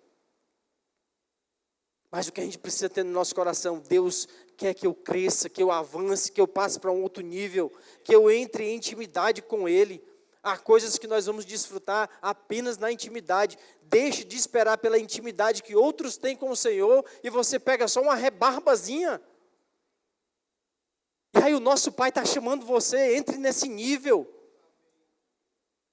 Mas o que a gente precisa ter no nosso coração, Deus quer que eu cresça, que eu avance, que eu passe para um outro nível, que eu entre em intimidade com Ele. Há coisas que nós vamos desfrutar apenas na intimidade. Deixe de esperar pela intimidade que outros têm com o Senhor e você pega só uma rebarbazinha. E aí o nosso Pai está chamando você, entre nesse nível.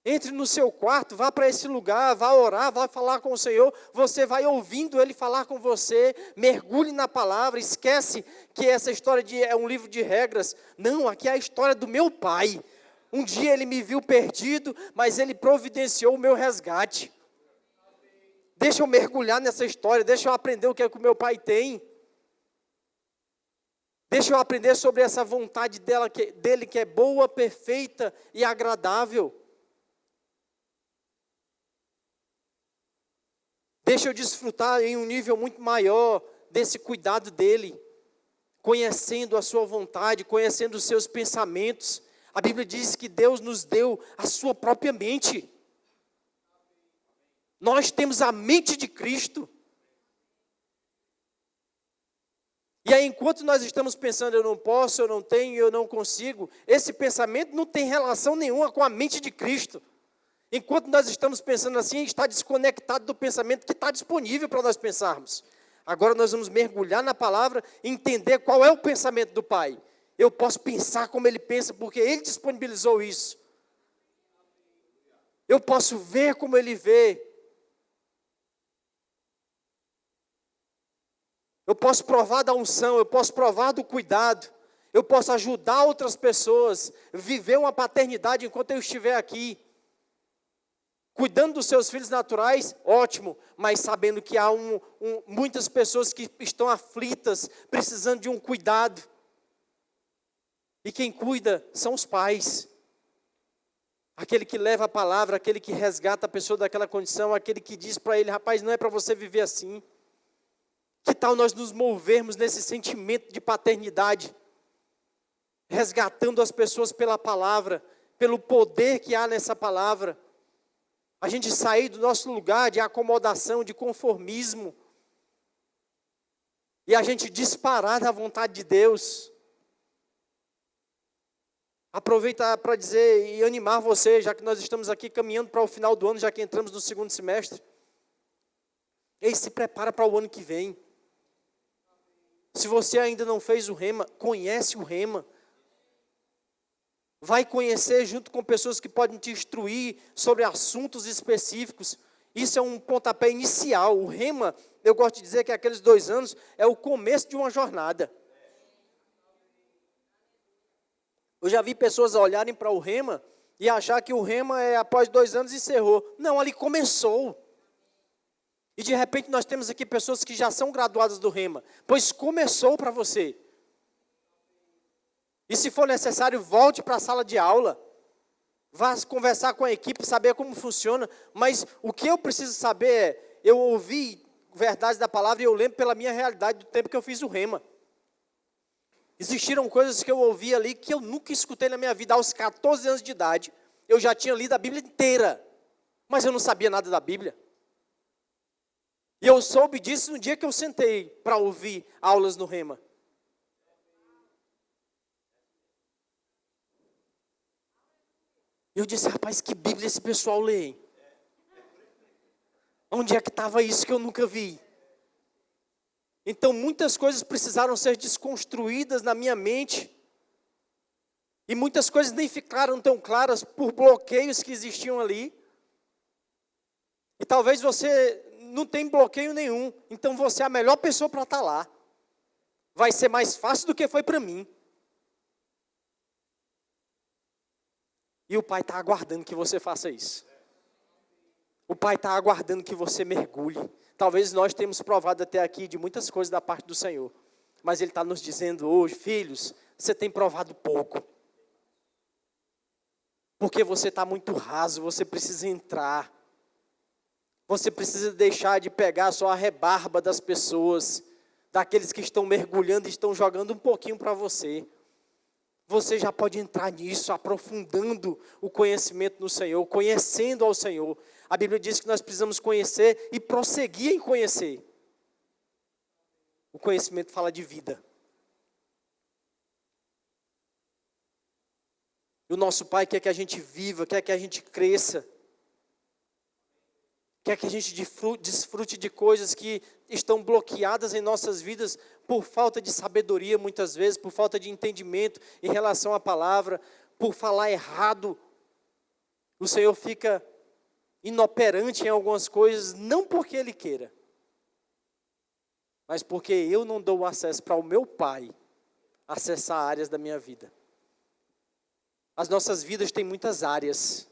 Entre no seu quarto, vá para esse lugar, vá orar, vá falar com o Senhor. Você vai ouvindo Ele falar com você, mergulhe na palavra, esquece que essa história é um livro de regras. Não, aqui é a história do meu Pai. Um dia Ele me viu perdido, mas Ele providenciou o meu resgate. Deixa eu mergulhar nessa história, deixa eu aprender o que é que o meu Pai tem. Deixa eu aprender sobre essa vontade dele que é boa, perfeita e agradável. Deixa eu desfrutar em um nível muito maior desse cuidado dele, conhecendo a sua vontade, conhecendo os seus pensamentos. A Bíblia diz que Deus nos deu a sua própria mente. Nós temos a mente de Cristo. E aí, enquanto nós estamos pensando, eu não posso, eu não tenho, eu não consigo, esse pensamento não tem relação nenhuma com a mente de Cristo. Enquanto nós estamos pensando assim, está desconectado do pensamento que está disponível para nós pensarmos. Agora nós vamos mergulhar na palavra e entender qual é o pensamento do Pai. Eu posso pensar como Ele pensa, porque Ele disponibilizou isso. Eu posso ver como Ele vê. Eu posso provar da unção, eu posso provar do cuidado. Eu posso ajudar outras pessoas, viver uma paternidade enquanto eu estiver aqui. Cuidando dos seus filhos naturais, ótimo, mas sabendo que há muitas pessoas que estão aflitas, precisando de um cuidado. E quem cuida são os pais. Aquele que leva a palavra, aquele que resgata a pessoa daquela condição, aquele que diz para ele, rapaz, não é para você viver assim. Que tal nós nos movermos nesse sentimento de paternidade, resgatando as pessoas pela palavra, pelo poder que há nessa palavra. A gente sair do nosso lugar de acomodação, de conformismo. E a gente disparar na vontade de Deus. Aproveitar para dizer e animar você, já que nós estamos aqui caminhando para o final do ano, já que entramos no segundo semestre. Ei, se prepara para o ano que vem. Se você ainda não fez o Rema, conhece o Rema. Vai conhecer junto com pessoas que podem te instruir sobre assuntos específicos. Isso é um pontapé inicial. O Rema, eu gosto de dizer que aqueles 2 anos é o começo de uma jornada. Eu já vi pessoas olharem para o Rema e achar que o Rema após 2 anos encerrou. Não, ali começou. E de repente nós temos aqui pessoas que já são graduadas do Rema, pois começou para você. E se for necessário, volte para a sala de aula. Vá conversar com a equipe, saber como funciona. Mas o que eu preciso saber é, eu ouvi verdades da palavra e eu lembro pela minha realidade do tempo que eu fiz o Rema. Existiram coisas que eu ouvi ali que eu nunca escutei na minha vida. Aos 14 anos de idade, eu já tinha lido a Bíblia inteira. Mas eu não sabia nada da Bíblia. E eu soube disso no dia que eu sentei para ouvir aulas no Rema. Eu disse, rapaz, que Bíblia esse pessoal lê, hein? Onde é que estava isso que eu nunca vi? Então, muitas coisas precisaram ser desconstruídas na minha mente. E muitas coisas nem ficaram tão claras por bloqueios que existiam ali. E talvez você não tenha bloqueio nenhum. Então, você é a melhor pessoa para estar lá. Vai ser mais fácil do que foi para mim. E o Pai está aguardando que você faça isso. O Pai está aguardando que você mergulhe. Talvez nós tenhamos provado até aqui de muitas coisas da parte do Senhor. Mas Ele está nos dizendo hoje, filhos, você tem provado pouco. Porque você está muito raso, você precisa entrar. Você precisa deixar de pegar só a rebarba das pessoas, daqueles que estão mergulhando e estão jogando um pouquinho para você. Você já pode entrar nisso, aprofundando o conhecimento no Senhor, conhecendo ao Senhor. A Bíblia diz que nós precisamos conhecer e prosseguir em conhecer. O conhecimento fala de vida. E o nosso Pai quer que a gente viva, quer que a gente cresça. Quer que a gente desfrute de coisas que estão bloqueadas em nossas vidas por falta de sabedoria, muitas vezes, por falta de entendimento em relação à palavra, por falar errado. O Senhor fica inoperante em algumas coisas, não porque Ele queira, mas porque eu não dou acesso para o meu Pai acessar áreas da minha vida. As nossas vidas têm muitas áreas,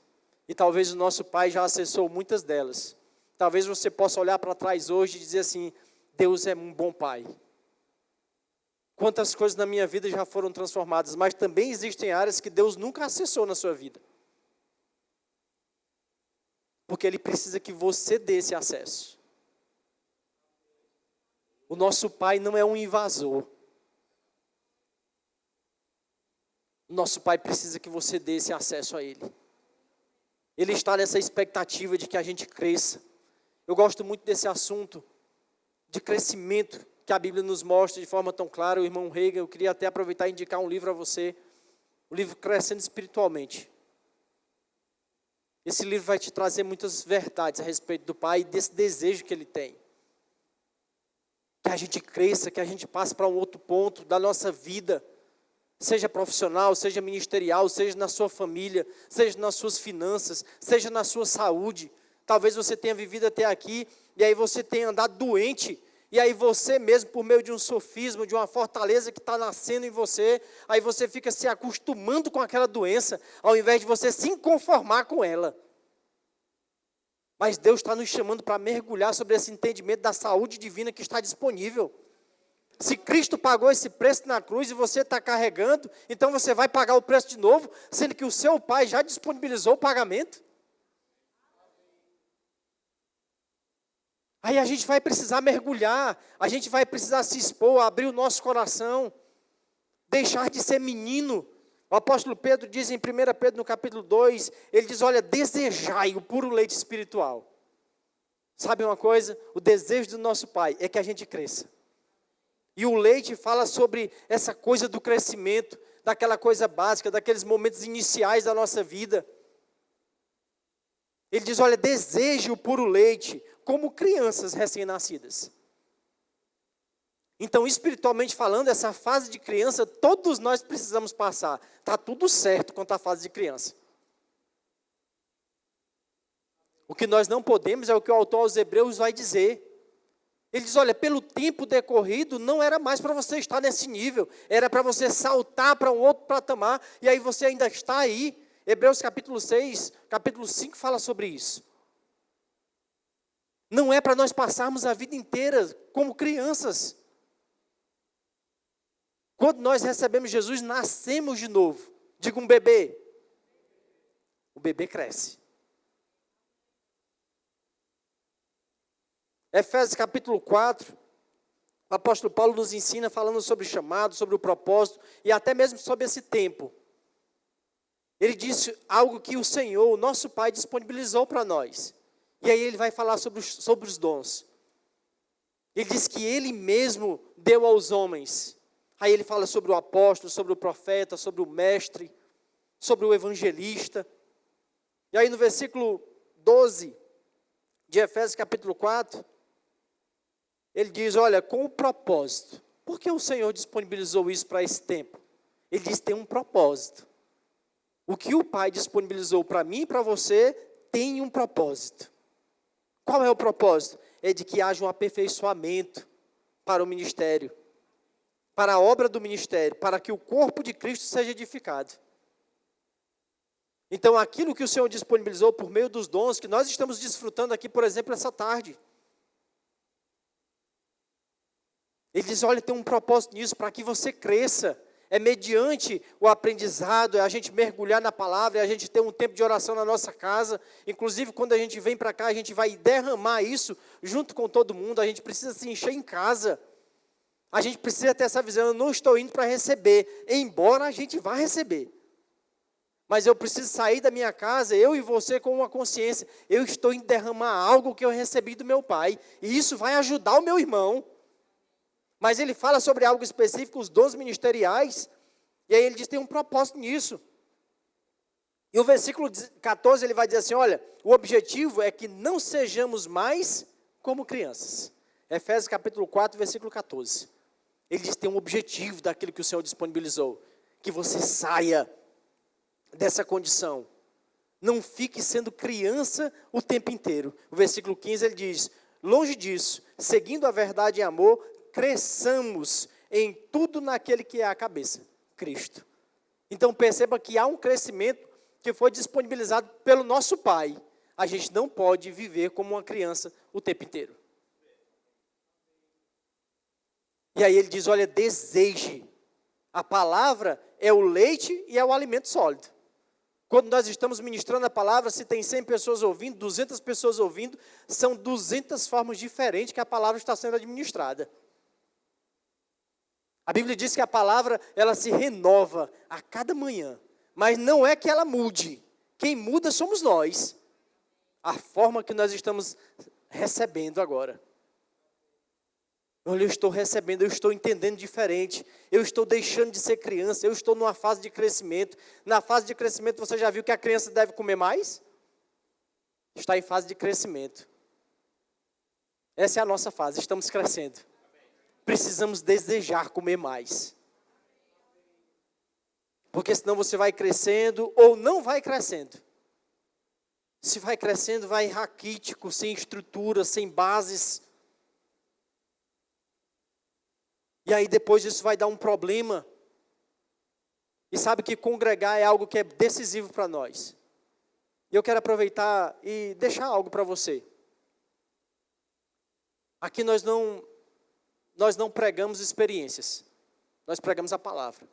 e talvez o nosso Pai já acessou muitas delas. Talvez você possa olhar para trás hoje e dizer assim, Deus é um bom Pai. Quantas coisas na minha vida já foram transformadas, mas também existem áreas que Deus nunca acessou na sua vida. Porque Ele precisa que você dê esse acesso. O nosso Pai não é um invasor. O nosso Pai precisa que você dê esse acesso a Ele. Ele está nessa expectativa de que a gente cresça. Eu gosto muito desse assunto de crescimento que a Bíblia nos mostra de forma tão clara. O irmão Reagan, eu queria até aproveitar e indicar um livro a você. O livro Crescendo Espiritualmente. Esse livro vai te trazer muitas verdades a respeito do Pai e desse desejo que Ele tem. Que a gente cresça, que a gente passe para um outro ponto da nossa vida. Seja profissional, seja ministerial, seja na sua família, seja nas suas finanças, seja na sua saúde. Talvez você tenha vivido até aqui e aí você tenha andado doente. E aí você mesmo, por meio de um sofisma, de uma fortaleza que está nascendo em você, aí você fica se acostumando com aquela doença, ao invés de você se conformar com ela. Mas Deus está nos chamando para mergulhar sobre esse entendimento da saúde divina que está disponível. Se Cristo pagou esse preço na cruz e você está carregando, então você vai pagar o preço de novo, sendo que o seu Pai já disponibilizou o pagamento. Aí a gente vai precisar mergulhar, a gente vai precisar se expor, abrir o nosso coração, deixar de ser menino. O apóstolo Pedro diz em 1 Pedro, no capítulo 2, ele diz, olha, desejai o puro leite espiritual. Sabe uma coisa? O desejo do nosso Pai é que a gente cresça. E o leite fala sobre essa coisa do crescimento, daquela coisa básica, daqueles momentos iniciais da nossa vida. Ele diz, olha, deseje o puro leite, como crianças recém-nascidas. Então, espiritualmente falando, essa fase de criança, todos nós precisamos passar. Está tudo certo quanto à fase de criança. O que nós não podemos é o que o autor aos Hebreus vai dizer. Ele diz, olha, pelo tempo decorrido, não era mais para você estar nesse nível. Era para você saltar para um outro patamar, e aí você ainda está aí. Hebreus capítulo 6, capítulo 5 fala sobre isso. Não é para nós passarmos a vida inteira como crianças. Quando nós recebemos Jesus, nascemos de novo. Diga um bebê. O bebê cresce. Efésios capítulo 4, o apóstolo Paulo nos ensina falando sobre o chamado, sobre o propósito e até mesmo sobre esse tempo. Ele disse algo que o Senhor, o nosso Pai, disponibilizou para nós. E aí ele vai falar sobre os dons. Ele diz que Ele mesmo deu aos homens. Aí ele fala sobre o apóstolo, sobre o profeta, sobre o mestre, sobre o evangelista. E aí no versículo 12 de Efésios capítulo 4, ele diz, olha, com o propósito. Por que o Senhor disponibilizou isso para esse tempo? Ele diz, tem um propósito. O que o Pai disponibilizou para mim e para você tem um propósito. Qual é o propósito? É de que haja um aperfeiçoamento para o ministério, para a obra do ministério, para que o corpo de Cristo seja edificado. Então, aquilo que o Senhor disponibilizou por meio dos dons, que nós estamos desfrutando aqui, por exemplo, essa tarde. Ele diz, olha, tem um propósito nisso, para que você cresça. É mediante o aprendizado, é a gente mergulhar na palavra, é a gente ter um tempo de oração na nossa casa. Inclusive, quando a gente vem para cá, a gente vai derramar isso junto com todo mundo. A gente precisa se encher em casa. A gente precisa ter essa visão, eu não estou indo para receber, embora a gente vá receber. Mas eu preciso sair da minha casa, eu e você, com uma consciência. Eu estou indo derramar algo que eu recebi do meu pai. E isso vai ajudar o meu irmão. Mas ele fala sobre algo específico, os dons ministeriais. E aí ele diz, tem um propósito nisso. E o versículo 14, ele vai dizer assim, olha, o objetivo é que não sejamos mais como crianças. Efésios capítulo 4, versículo 14. Ele diz, tem um objetivo daquilo que o Senhor disponibilizou. Que você saia dessa condição. Não fique sendo criança o tempo inteiro. O versículo 15 ele diz, longe disso, seguindo a verdade em amor, cresçamos em tudo naquele que é a cabeça, Cristo. Então perceba que há um crescimento que foi disponibilizado pelo nosso Pai. A gente não pode viver como uma criança o tempo inteiro. E aí ele diz, olha, deseje. A palavra é o leite e é o alimento sólido. Quando nós estamos ministrando a palavra, se tem 100 pessoas ouvindo, 200 pessoas ouvindo, são 200 formas diferentes que a palavra está sendo administrada. A Bíblia diz que a palavra, ela se renova a cada manhã. Mas não é que ela mude. Quem muda somos nós. A forma que nós estamos recebendo agora. Olha, eu estou recebendo, eu estou entendendo diferente. Eu estou deixando de ser criança. Eu estou numa fase de crescimento. Na fase de crescimento, você já viu que a criança deve comer mais? Está em fase de crescimento. Essa é a nossa fase, estamos crescendo. Precisamos desejar comer mais. Porque senão você vai crescendo ou não vai crescendo. Se vai crescendo, vai raquítico, sem estrutura, sem bases. E aí depois isso vai dar um problema. E sabe que congregar é algo que é decisivo para nós. E eu quero aproveitar e deixar algo para você. Aqui nós não pregamos experiências. Nós pregamos a palavra.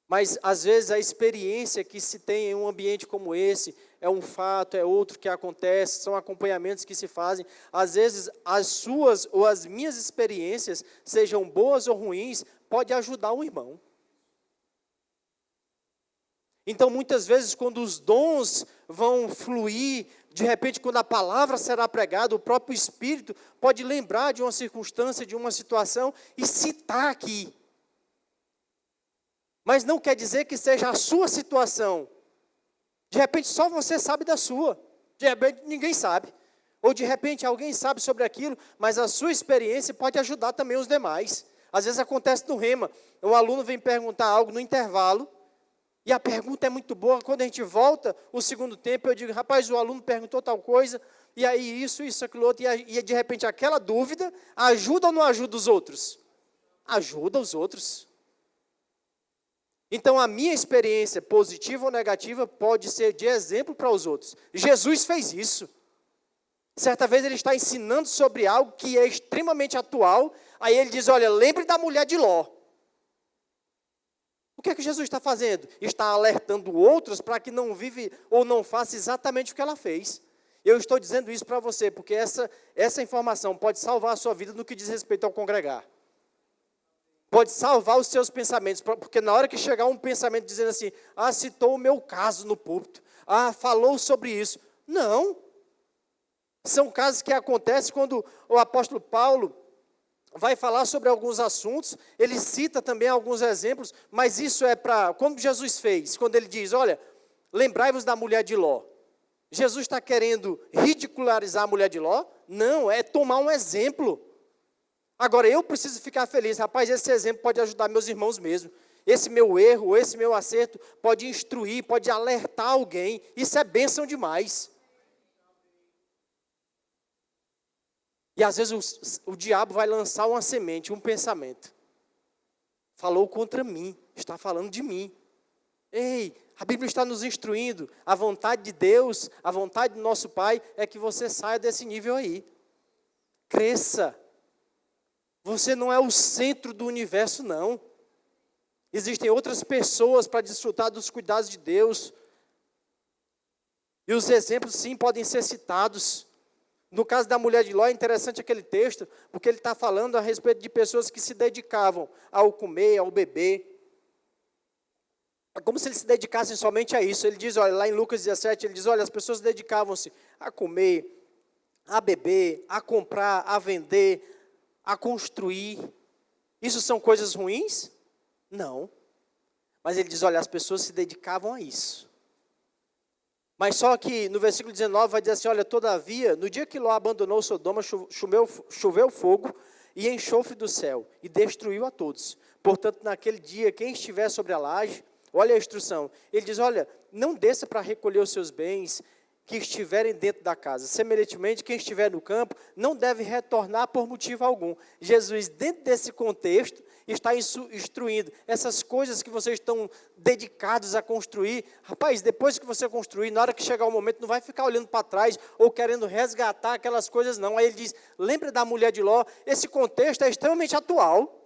Mas, às vezes, a experiência que se tem em um ambiente como esse, é um fato, é outro que acontece, são acompanhamentos que se fazem. Às vezes, as suas ou as minhas experiências, sejam boas ou ruins, pode ajudar um irmão. Então, muitas vezes, quando os dons vão fluir, de repente, quando a palavra será pregada, o próprio Espírito pode lembrar de uma circunstância, de uma situação e citar aqui. Mas não quer dizer que seja a sua situação. De repente, só você sabe da sua. De repente, ninguém sabe. Ou, de repente, alguém sabe sobre aquilo, mas a sua experiência pode ajudar também os demais. Às vezes acontece no rema. Um aluno vem perguntar algo no intervalo, e a pergunta é muito boa. Quando a gente volta, o segundo tempo, eu digo, rapaz, o aluno perguntou tal coisa, e aí isso, aquilo outro, e de repente aquela dúvida ajuda ou não ajuda os outros? Ajuda os outros. Então, a minha experiência, positiva ou negativa, pode ser de exemplo para os outros. Jesus fez isso. Certa vez ele está ensinando sobre algo que é extremamente atual. Aí ele diz, olha, lembre da mulher de Ló. O que é que Jesus está fazendo? Está alertando outros para que não vive ou não faça exatamente o que ela fez. Eu estou dizendo isso para você, porque essa informação pode salvar a sua vida no que diz respeito ao congregar. Pode salvar os seus pensamentos, porque na hora que chegar um pensamento dizendo assim, citou o meu caso no púlpito, falou sobre isso. Não. São casos que acontecem quando o apóstolo Paulo, vai falar sobre alguns assuntos, ele cita também alguns exemplos, mas isso é para, como Jesus fez, quando ele diz, olha, lembrai-vos da mulher de Ló. Jesus está querendo ridicularizar a mulher de Ló? Não, é tomar um exemplo. Agora, eu preciso ficar feliz, rapaz, esse exemplo pode ajudar meus irmãos mesmo. Esse meu erro, esse meu acerto, pode instruir, pode alertar alguém, isso é bênção demais. E às vezes o diabo vai lançar uma semente, um pensamento. Falou contra mim, está falando de mim. Ei, a Bíblia está nos instruindo. A vontade de Deus, a vontade do nosso Pai é que você saia desse nível aí. Cresça. Você não é o centro do universo, não. Existem outras pessoas para desfrutar dos cuidados de Deus. E os exemplos, sim, podem ser citados. No caso da mulher de Ló, é interessante aquele texto, porque ele está falando a respeito de pessoas que se dedicavam ao comer, ao beber. É como se eles se dedicassem somente a isso. Ele diz, olha, lá em Lucas 17, ele diz, olha, as pessoas dedicavam-se a comer, a beber, a comprar, a vender, a construir. Isso são coisas ruins? Não. Mas ele diz, olha, as pessoas se dedicavam a isso. Mas só que no versículo 19 vai dizer assim, olha, todavia, no dia que Ló abandonou Sodoma, choveu fogo e enxofre do céu, e destruiu a todos. Portanto, naquele dia, quem estiver sobre a laje, olha a instrução, ele diz, olha, não desça para recolher os seus bens que estiverem dentro da casa. Semelhantemente, quem estiver no campo, não deve retornar por motivo algum. Jesus, dentro desse contexto, está instruindo essas coisas que vocês estão dedicados a construir. Rapaz, depois que você construir, na hora que chegar o momento, não vai ficar olhando para trás ou querendo resgatar aquelas coisas, não. Aí ele diz, lembra da mulher de Ló? Esse contexto é extremamente atual.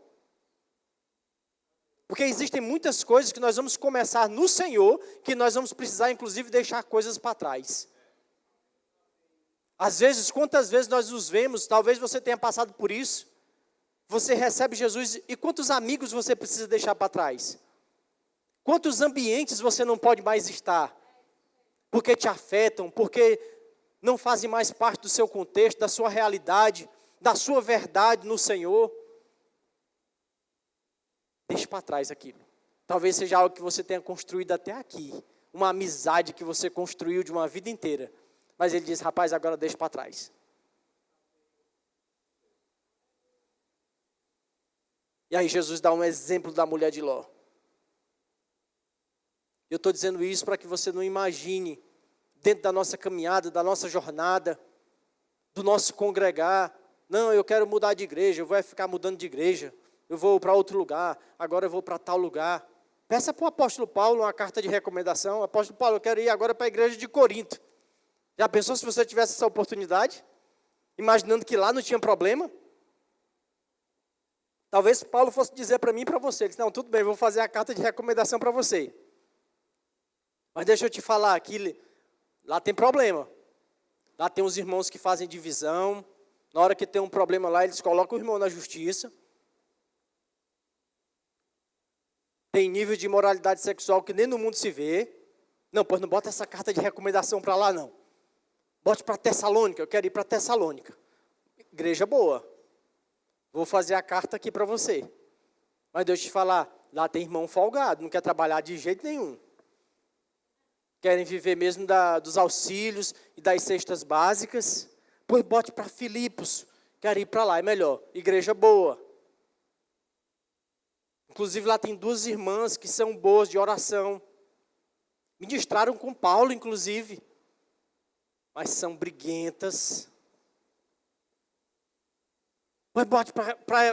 Porque existem muitas coisas que nós vamos começar no Senhor, que nós vamos precisar, inclusive, deixar coisas para trás. Às vezes, quantas vezes nós nos vemos, talvez você tenha passado por isso, você recebe Jesus, e quantos amigos você precisa deixar para trás? Quantos ambientes você não pode mais estar? Porque te afetam, porque não fazem mais parte do seu contexto, da sua realidade, da sua verdade no Senhor. Deixe para trás aquilo. Talvez seja algo que você tenha construído até aqui. Uma amizade que você construiu de uma vida inteira. Mas ele diz, rapaz, agora deixa para trás. E aí Jesus dá um exemplo da mulher de Ló. Eu estou dizendo isso para que você não imagine, dentro da nossa caminhada, da nossa jornada, do nosso congregar, não, eu quero mudar de igreja, eu vou ficar mudando de igreja, eu vou para outro lugar, agora eu vou para tal lugar. Peça para o apóstolo Paulo uma carta de recomendação. Apóstolo Paulo, eu quero ir agora para a igreja de Corinto. Já pensou se você tivesse essa oportunidade? Imaginando que lá não tinha problema? Talvez Paulo fosse dizer para mim e para você, ele disse, não, tudo bem, vou fazer a carta de recomendação para você. Mas deixa eu te falar, que lá tem problema. Lá tem uns irmãos que fazem divisão, na hora que tem um problema lá, eles colocam o irmão na justiça. Tem nível de imoralidade sexual que nem no mundo se vê. Não, pois não bota essa carta de recomendação para lá, não. Bote para Tessalônica, eu quero ir para Tessalônica. Igreja boa. Vou fazer a carta aqui para você. Mas deixa eu te falar, lá tem irmão folgado, não quer trabalhar de jeito nenhum. Querem viver mesmo dos auxílios e das cestas básicas. Pois bote para Filipos, quero ir para lá, é melhor. Igreja boa. Inclusive lá tem 2 irmãs que são boas de oração. Ministraram com Paulo, inclusive. Mas são briguentas. Mas bote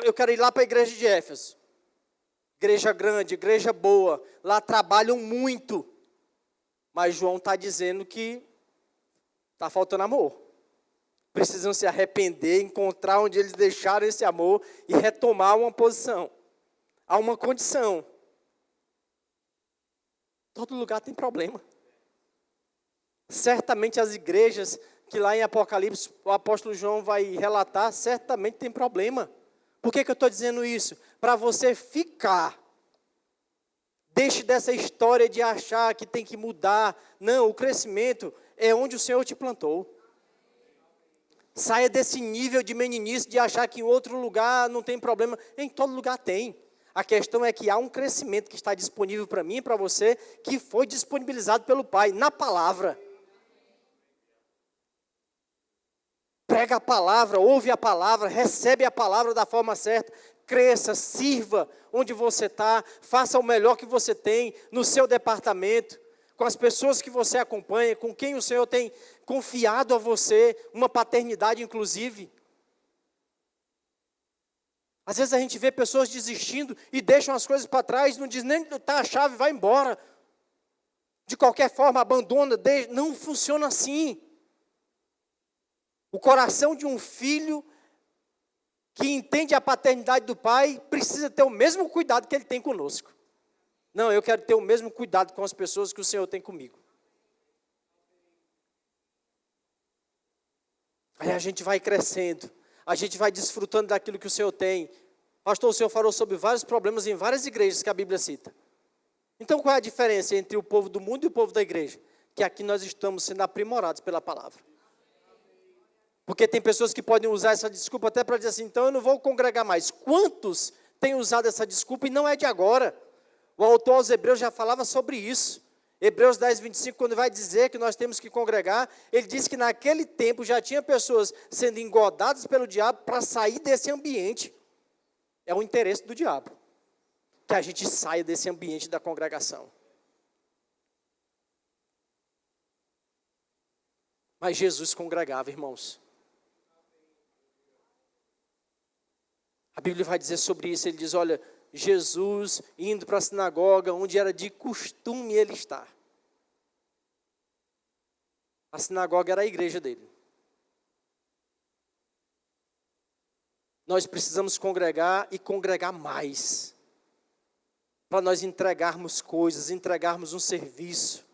eu quero ir lá para a igreja de Éfeso. Igreja grande, igreja boa. Lá trabalham muito. Mas João está dizendo que está faltando amor. Precisam se arrepender, encontrar onde eles deixaram esse amor e retomar uma posição. Há uma condição. Todo lugar tem problema. Certamente as igrejas que lá em Apocalipse o apóstolo João vai relatar, certamente tem problema. Por que eu estou dizendo isso? Para você ficar. Deixe dessa história de achar que tem que mudar. Não, o crescimento é onde o Senhor te plantou. Saia desse nível de meninice, de achar que em outro lugar não tem problema. Em todo lugar tem. A questão é que há um crescimento que está disponível para mim e para você, que foi disponibilizado pelo Pai, na palavra. Prega a palavra, ouve a palavra, recebe a palavra da forma certa. Cresça, sirva onde você está, faça o melhor que você tem no seu departamento, com as pessoas que você acompanha, com quem o Senhor tem confiado a você, uma paternidade inclusive. Às vezes a gente vê pessoas desistindo e deixam as coisas para trás, não diz nem tá a chave, vai embora. De qualquer forma, abandona, deixa. Não funciona assim. O coração de um filho que entende a paternidade do pai precisa ter o mesmo cuidado que ele tem conosco. Não, eu quero ter o mesmo cuidado com as pessoas que o Senhor tem comigo. Aí a gente vai crescendo, a gente vai desfrutando daquilo que o Senhor tem. Pastor, o Senhor falou sobre vários problemas em várias igrejas que a Bíblia cita. Então qual é a diferença entre o povo do mundo e o povo da igreja? Que aqui nós estamos sendo aprimorados pela palavra. Porque tem pessoas que podem usar essa desculpa até para dizer assim, então eu não vou congregar mais. Quantos têm usado essa desculpa e não é de agora? O autor aos Hebreus já falava sobre isso. Hebreus 10, 25, quando vai dizer que nós temos que congregar, ele diz que naquele tempo já tinha pessoas sendo engodadas pelo diabo para sair desse ambiente. É o interesse do diabo, que a gente saia desse ambiente da congregação. Mas Jesus congregava, irmãos. A Bíblia vai dizer sobre isso, ele diz, olha, Jesus indo para a sinagoga, onde era de costume ele estar. A sinagoga era a igreja dele. Nós precisamos congregar e congregar mais. Para nós entregarmos coisas, entregarmos um serviço.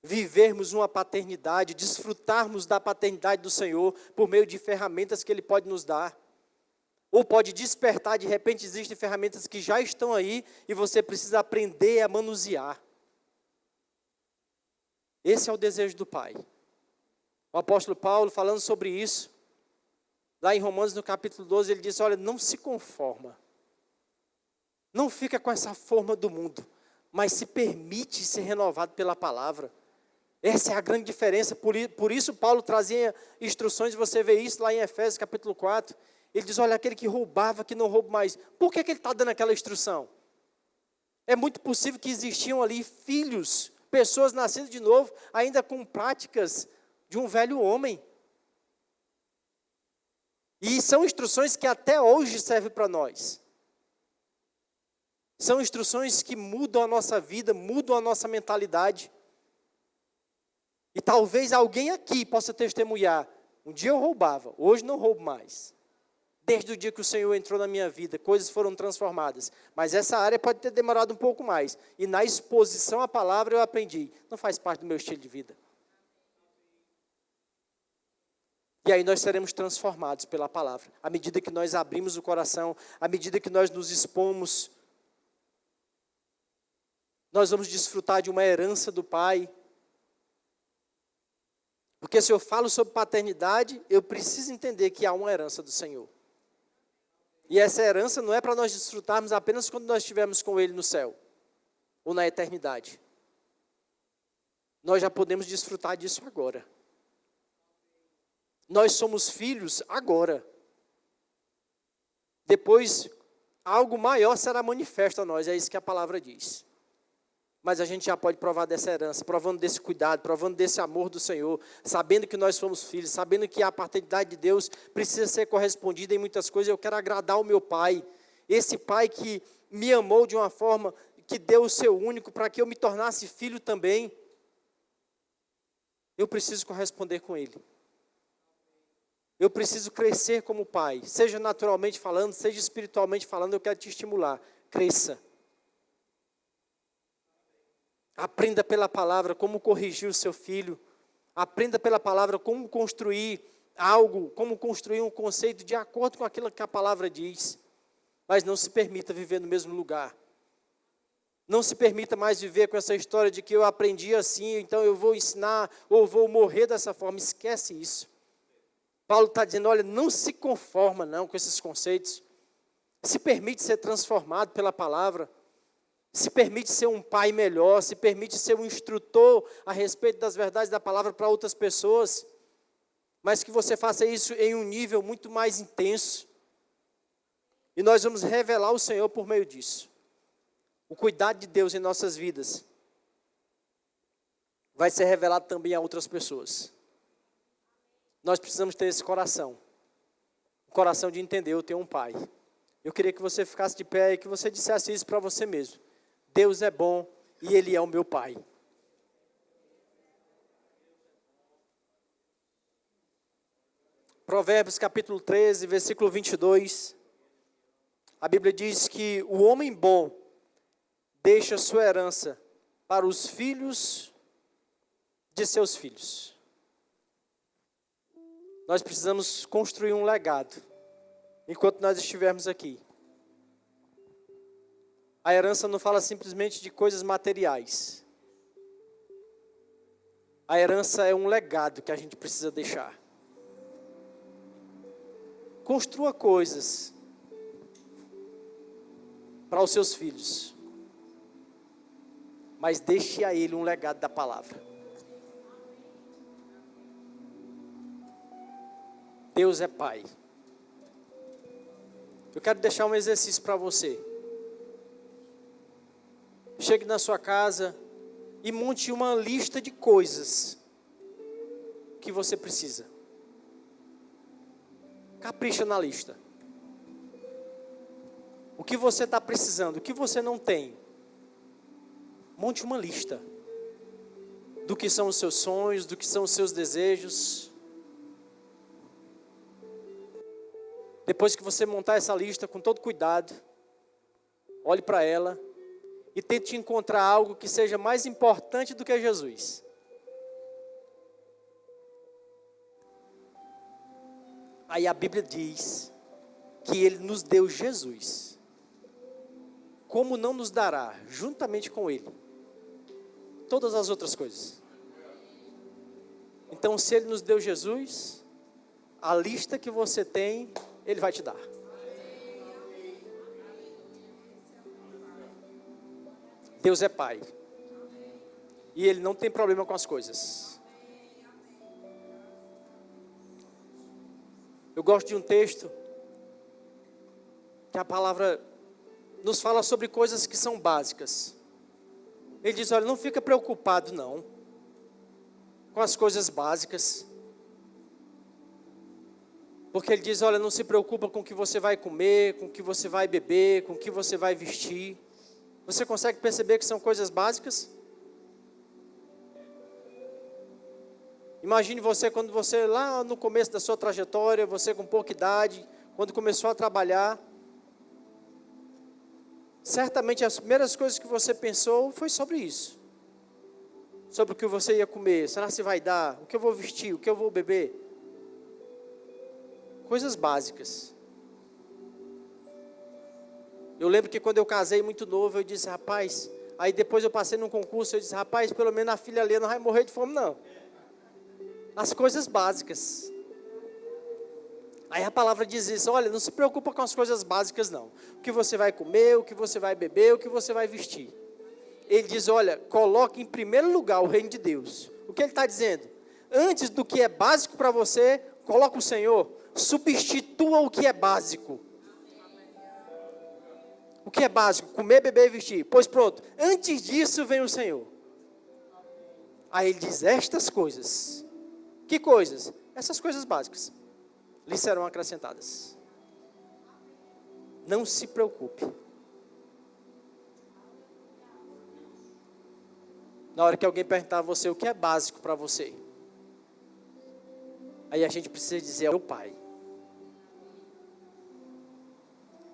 Vivermos uma paternidade, desfrutarmos da paternidade do Senhor por meio de ferramentas que Ele pode nos dar. Ou pode despertar, de repente existem ferramentas que já estão aí e você precisa aprender a manusear. Esse é o desejo do Pai. O apóstolo Paulo, falando sobre isso, lá em Romanos, no capítulo 12, ele diz, olha, não se conforma. Não fica com essa forma do mundo, mas se permite ser renovado pela palavra. Essa é a grande diferença. Por isso Paulo trazia instruções, você vê isso lá em Efésios capítulo 4. Ele diz, olha, aquele que roubava, que não rouba mais. Por que ele está dando aquela instrução? É muito possível que existiam ali filhos, pessoas nascidas de novo, ainda com práticas de um velho homem. E são instruções que até hoje servem para nós. São instruções que mudam a nossa vida, mudam a nossa mentalidade. E talvez alguém aqui possa testemunhar, um dia eu roubava, hoje não roubo mais. Desde o dia que o Senhor entrou na minha vida, coisas foram transformadas. Mas essa área pode ter demorado um pouco mais. E na exposição à palavra eu aprendi. Não faz parte do meu estilo de vida. E aí nós seremos transformados pela palavra. À medida que nós abrimos o coração, à medida que nós nos expomos, nós vamos desfrutar de uma herança do Pai. Porque se eu falo sobre paternidade, eu preciso entender que há uma herança do Senhor. E essa herança não é para nós desfrutarmos apenas quando nós estivermos com Ele no céu, ou na eternidade. Nós já podemos desfrutar disso agora. Nós somos filhos agora. Depois, algo maior será manifesto a nós, é isso que a palavra diz. Mas a gente já pode provar dessa herança, provando desse cuidado, provando desse amor do Senhor, sabendo que nós somos filhos, sabendo que a paternidade de Deus precisa ser correspondida em muitas coisas. Eu quero agradar o meu Pai, esse Pai que me amou de uma forma que deu o seu único para que eu me tornasse filho também. Eu preciso corresponder com Ele. Eu preciso crescer como pai, seja naturalmente falando, seja espiritualmente falando, eu quero te estimular. Cresça. Aprenda pela palavra como corrigir o seu filho. Aprenda pela palavra como construir algo, como construir um conceito de acordo com aquilo que a palavra diz. Mas não se permita viver no mesmo lugar. Não se permita mais viver com essa história de que eu aprendi assim, então eu vou ensinar ou vou morrer dessa forma. Esquece isso. Paulo está dizendo, olha, não se conforma não com esses conceitos. Se permite ser transformado pela palavra. Se permite ser um pai melhor. Se permite ser um instrutor a respeito das verdades da palavra para outras pessoas. Mas que você faça isso em um nível muito mais intenso. E nós vamos revelar o Senhor por meio disso. O cuidado de Deus em nossas vidas vai ser revelado também a outras pessoas. Nós precisamos ter esse coração. O coração de entender, eu tenho um pai. Eu queria que você ficasse de pé e que você dissesse isso para você mesmo. Deus é bom e Ele é o meu pai. Provérbios capítulo 13, versículo 22. A Bíblia diz que o homem bom deixa sua herança para os filhos de seus filhos. Nós precisamos construir um legado, enquanto nós estivermos aqui. A herança não fala simplesmente de coisas materiais. A herança é um legado que a gente precisa deixar. Construa coisas para os seus filhos, mas deixe a ele um legado da palavra. Deus é Pai. Eu quero deixar um exercício para você. Chegue na sua casa e monte uma lista de coisas que você precisa. Capricha na lista. O que você está precisando, o que você não tem. Monte uma lista do que são os seus sonhos, do que são os seus desejos. Depois que você montar essa lista com todo cuidado, olhe para ela e tente encontrar algo que seja mais importante do que Jesus. Aí a Bíblia diz que Ele nos deu Jesus. Como não nos dará, juntamente com Ele, todas as outras coisas? Então, se Ele nos deu Jesus, a lista que você tem, Ele vai te dar. Deus é Pai. E Ele não tem problema com as coisas. Eu gosto de um texto que a palavra nos fala sobre coisas que são básicas. Ele diz, olha, não fica preocupado não com as coisas básicas. Porque ele diz, olha, não se preocupa com o que você vai comer, com o que você vai beber, com o que você vai vestir. Você consegue perceber que são coisas básicas? Imagine você, quando você, lá no começo da sua trajetória, você com pouca idade, quando começou a trabalhar, certamente as primeiras coisas que você pensou foi sobre isso. Sobre o que você ia comer, será que vai dar, o que eu vou vestir, o que eu vou beber. Coisas básicas. Eu lembro que quando eu casei muito novo, eu disse, rapaz, aí depois eu passei num concurso, eu disse, rapaz, pelo menos a filha ali não vai morrer de fome não. As coisas básicas. Aí a palavra diz isso, olha, não se preocupa com as coisas básicas não. O que você vai comer, o que você vai beber, o que você vai vestir. Ele diz, olha, coloque em primeiro lugar o reino de Deus. O que ele está dizendo? Antes do que é básico para você, coloca o Senhor. Substitua o que é básico. O que é básico? Comer, beber e vestir. Pois pronto, antes disso vem o Senhor. Aí ele diz, estas coisas. Que coisas? Essas coisas básicas lhe serão acrescentadas. Não se preocupe. Na hora que alguém perguntar a você o que é básico para você, aí a gente precisa dizer, é o Pai.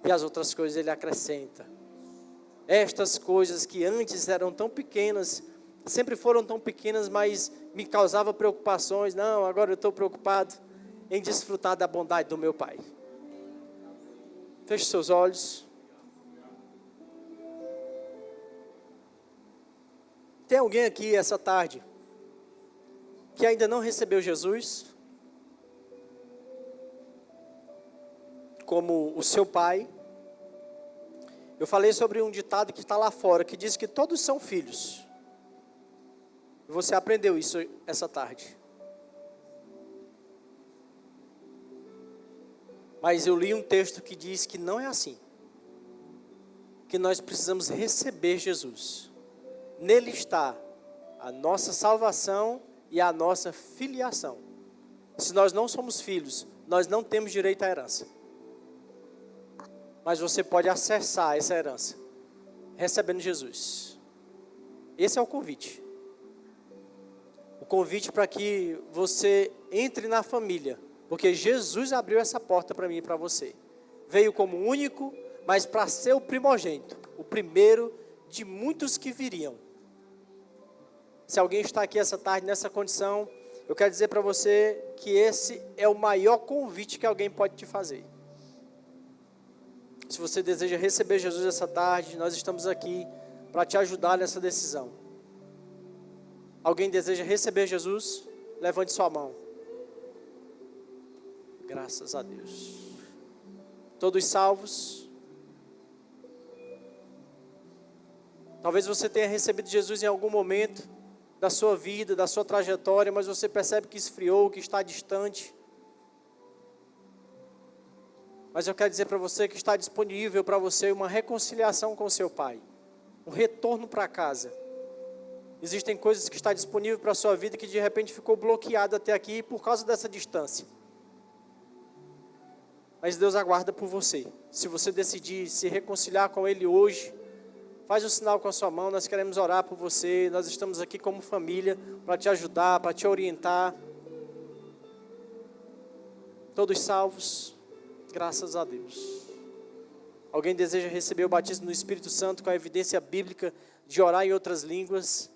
E as outras coisas Ele acrescenta. Estas coisas que antes eram tão pequenas, sempre foram tão pequenas, mas me causavam preocupações. Não, agora eu estou preocupado em desfrutar da bondade do meu Pai. Feche seus olhos. Tem alguém aqui essa tarde que ainda não recebeu Jesus? como o seu pai. Eu falei sobre um ditado que está lá fora, que diz que todos são filhos. Você aprendeu isso essa tarde. Mas eu li um texto que diz que não é assim. Que nós precisamos receber Jesus. Nele está a nossa salvação e a nossa filiação. Se nós não somos filhos, nós não temos direito à herança. Mas você pode acessar essa herança, recebendo Jesus. Esse é o convite. O convite para que você entre na família. Porque Jesus abriu essa porta para mim e para você. Veio como único, mas para ser o primogênito. O primeiro de muitos que viriam. Se alguém está aqui essa tarde nessa condição, eu quero dizer para você que esse é o maior convite que alguém pode te fazer. Se você deseja receber Jesus essa tarde, nós estamos aqui para te ajudar nessa decisão. Alguém deseja receber Jesus? Levante sua mão. Graças a Deus. Todos salvos? Talvez você tenha recebido Jesus em algum momento da sua vida, da sua trajetória, mas você percebe que esfriou, que está distante. Mas eu quero dizer para você que está disponível para você uma reconciliação com seu pai, um retorno para casa. Existem coisas que estão disponíveis para a sua vida que de repente ficou bloqueada até aqui por causa dessa distância. Mas Deus aguarda por você. Se você decidir se reconciliar com Ele hoje, faz um sinal com a sua mão, nós queremos orar por você. Nós estamos aqui como família para te ajudar, para te orientar. Todos salvos? Graças a Deus. Alguém deseja receber o batismo no Espírito Santo com a evidência bíblica de orar em outras línguas?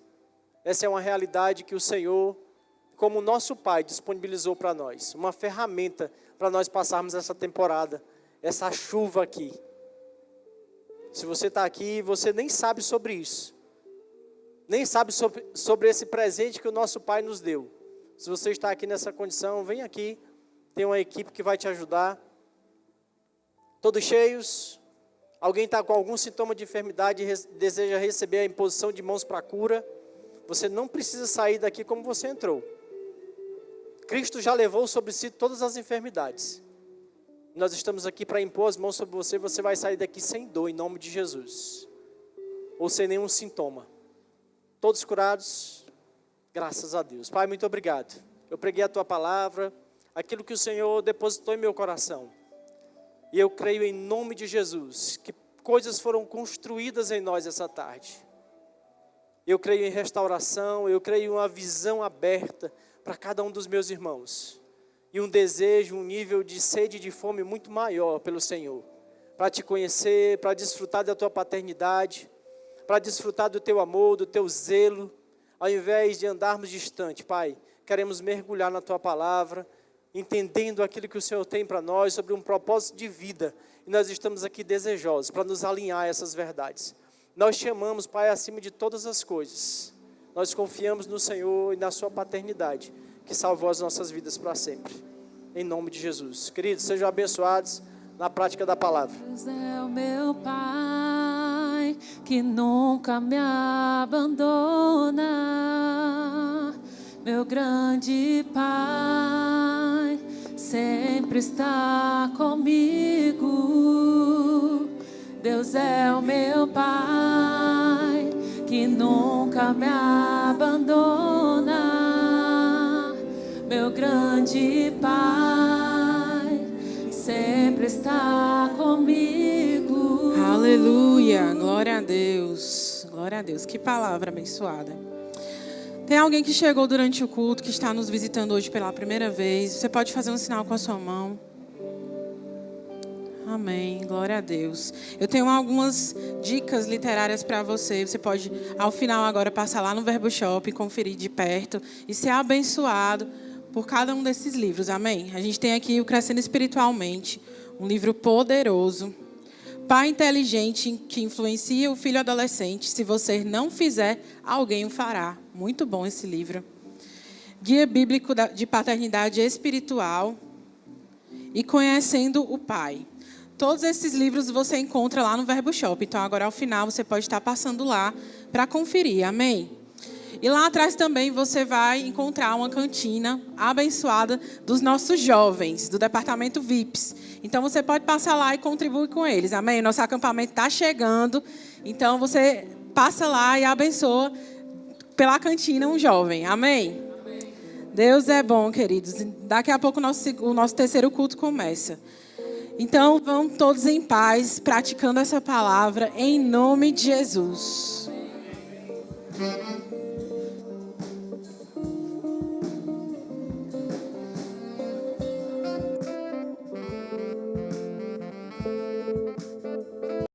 Essa é uma realidade que o Senhor, como nosso Pai, disponibilizou para nós. Uma ferramenta para nós passarmos essa temporada, essa chuva aqui. Se você está aqui e você nem sabe sobre isso, nem sabe sobre esse presente que o nosso Pai nos deu. Se você está aqui nessa condição, vem aqui, tem uma equipe que vai te ajudar. Todos cheios? Alguém está com algum sintoma de enfermidade e deseja receber a imposição de mãos para a cura? Você não precisa sair daqui como você entrou. Cristo já levou sobre si todas as enfermidades. Nós estamos aqui para impor as mãos sobre você. Você vai sair daqui sem dor, em nome de Jesus. Ou sem nenhum sintoma. Todos curados? Graças a Deus. Pai, muito obrigado. Eu preguei a Tua palavra, aquilo que o Senhor depositou em meu coração. E eu creio em nome de Jesus, que coisas foram construídas em nós essa tarde. Eu creio em restauração, eu creio em uma visão aberta para cada um dos meus irmãos. E um desejo, um nível de sede e de fome muito maior pelo Senhor. Para te conhecer, para desfrutar da Tua paternidade, para desfrutar do Teu amor, do Teu zelo. Ao invés de andarmos distante, Pai, queremos mergulhar na Tua palavra, entendendo aquilo que o Senhor tem para nós, sobre um propósito de vida. E nós estamos aqui desejosos para nos alinhar a essas verdades. Nós te amamos, Pai, acima de todas as coisas. Nós confiamos no Senhor e na Sua paternidade, que salvou as nossas vidas para sempre. Em nome de Jesus. Queridos, sejam abençoados na prática da palavra. Deus é o meu Pai, que nunca me abandona. Meu grande Pai, sempre está comigo. Deus é o meu Pai, que nunca me abandona. Meu grande Pai, sempre está comigo. Aleluia, glória a Deus. Glória a Deus, que palavra abençoada. Tem alguém que chegou durante o culto, que está nos visitando hoje pela primeira vez. Você pode fazer um sinal com a sua mão. Amém, glória a Deus. Eu tenho algumas dicas literárias para você. Você pode, ao final agora, passar lá no Verbo Shop, conferir de perto e ser abençoado por cada um desses livros, amém? A gente tem aqui o Crescendo Espiritualmente, um livro poderoso. Pai inteligente que influencia o filho adolescente. Se você não fizer, alguém o fará. Muito bom esse livro. Guia Bíblico de Paternidade Espiritual. e Conhecendo o Pai. Todos esses livros você encontra lá no Verbo Shop. Então, agora ao final, você pode estar passando lá para conferir. Amém? E lá atrás também você vai encontrar uma cantina abençoada dos nossos jovens, do departamento VIPs. Então, você pode passar lá e contribuir com eles. Amém? Nosso acampamento está chegando. Então, você passa lá e abençoa pela cantina um jovem. Amém? Deus é bom, queridos. Daqui a pouco o nosso terceiro culto começa. Então, vamos todos em paz, praticando essa palavra, em nome de Jesus.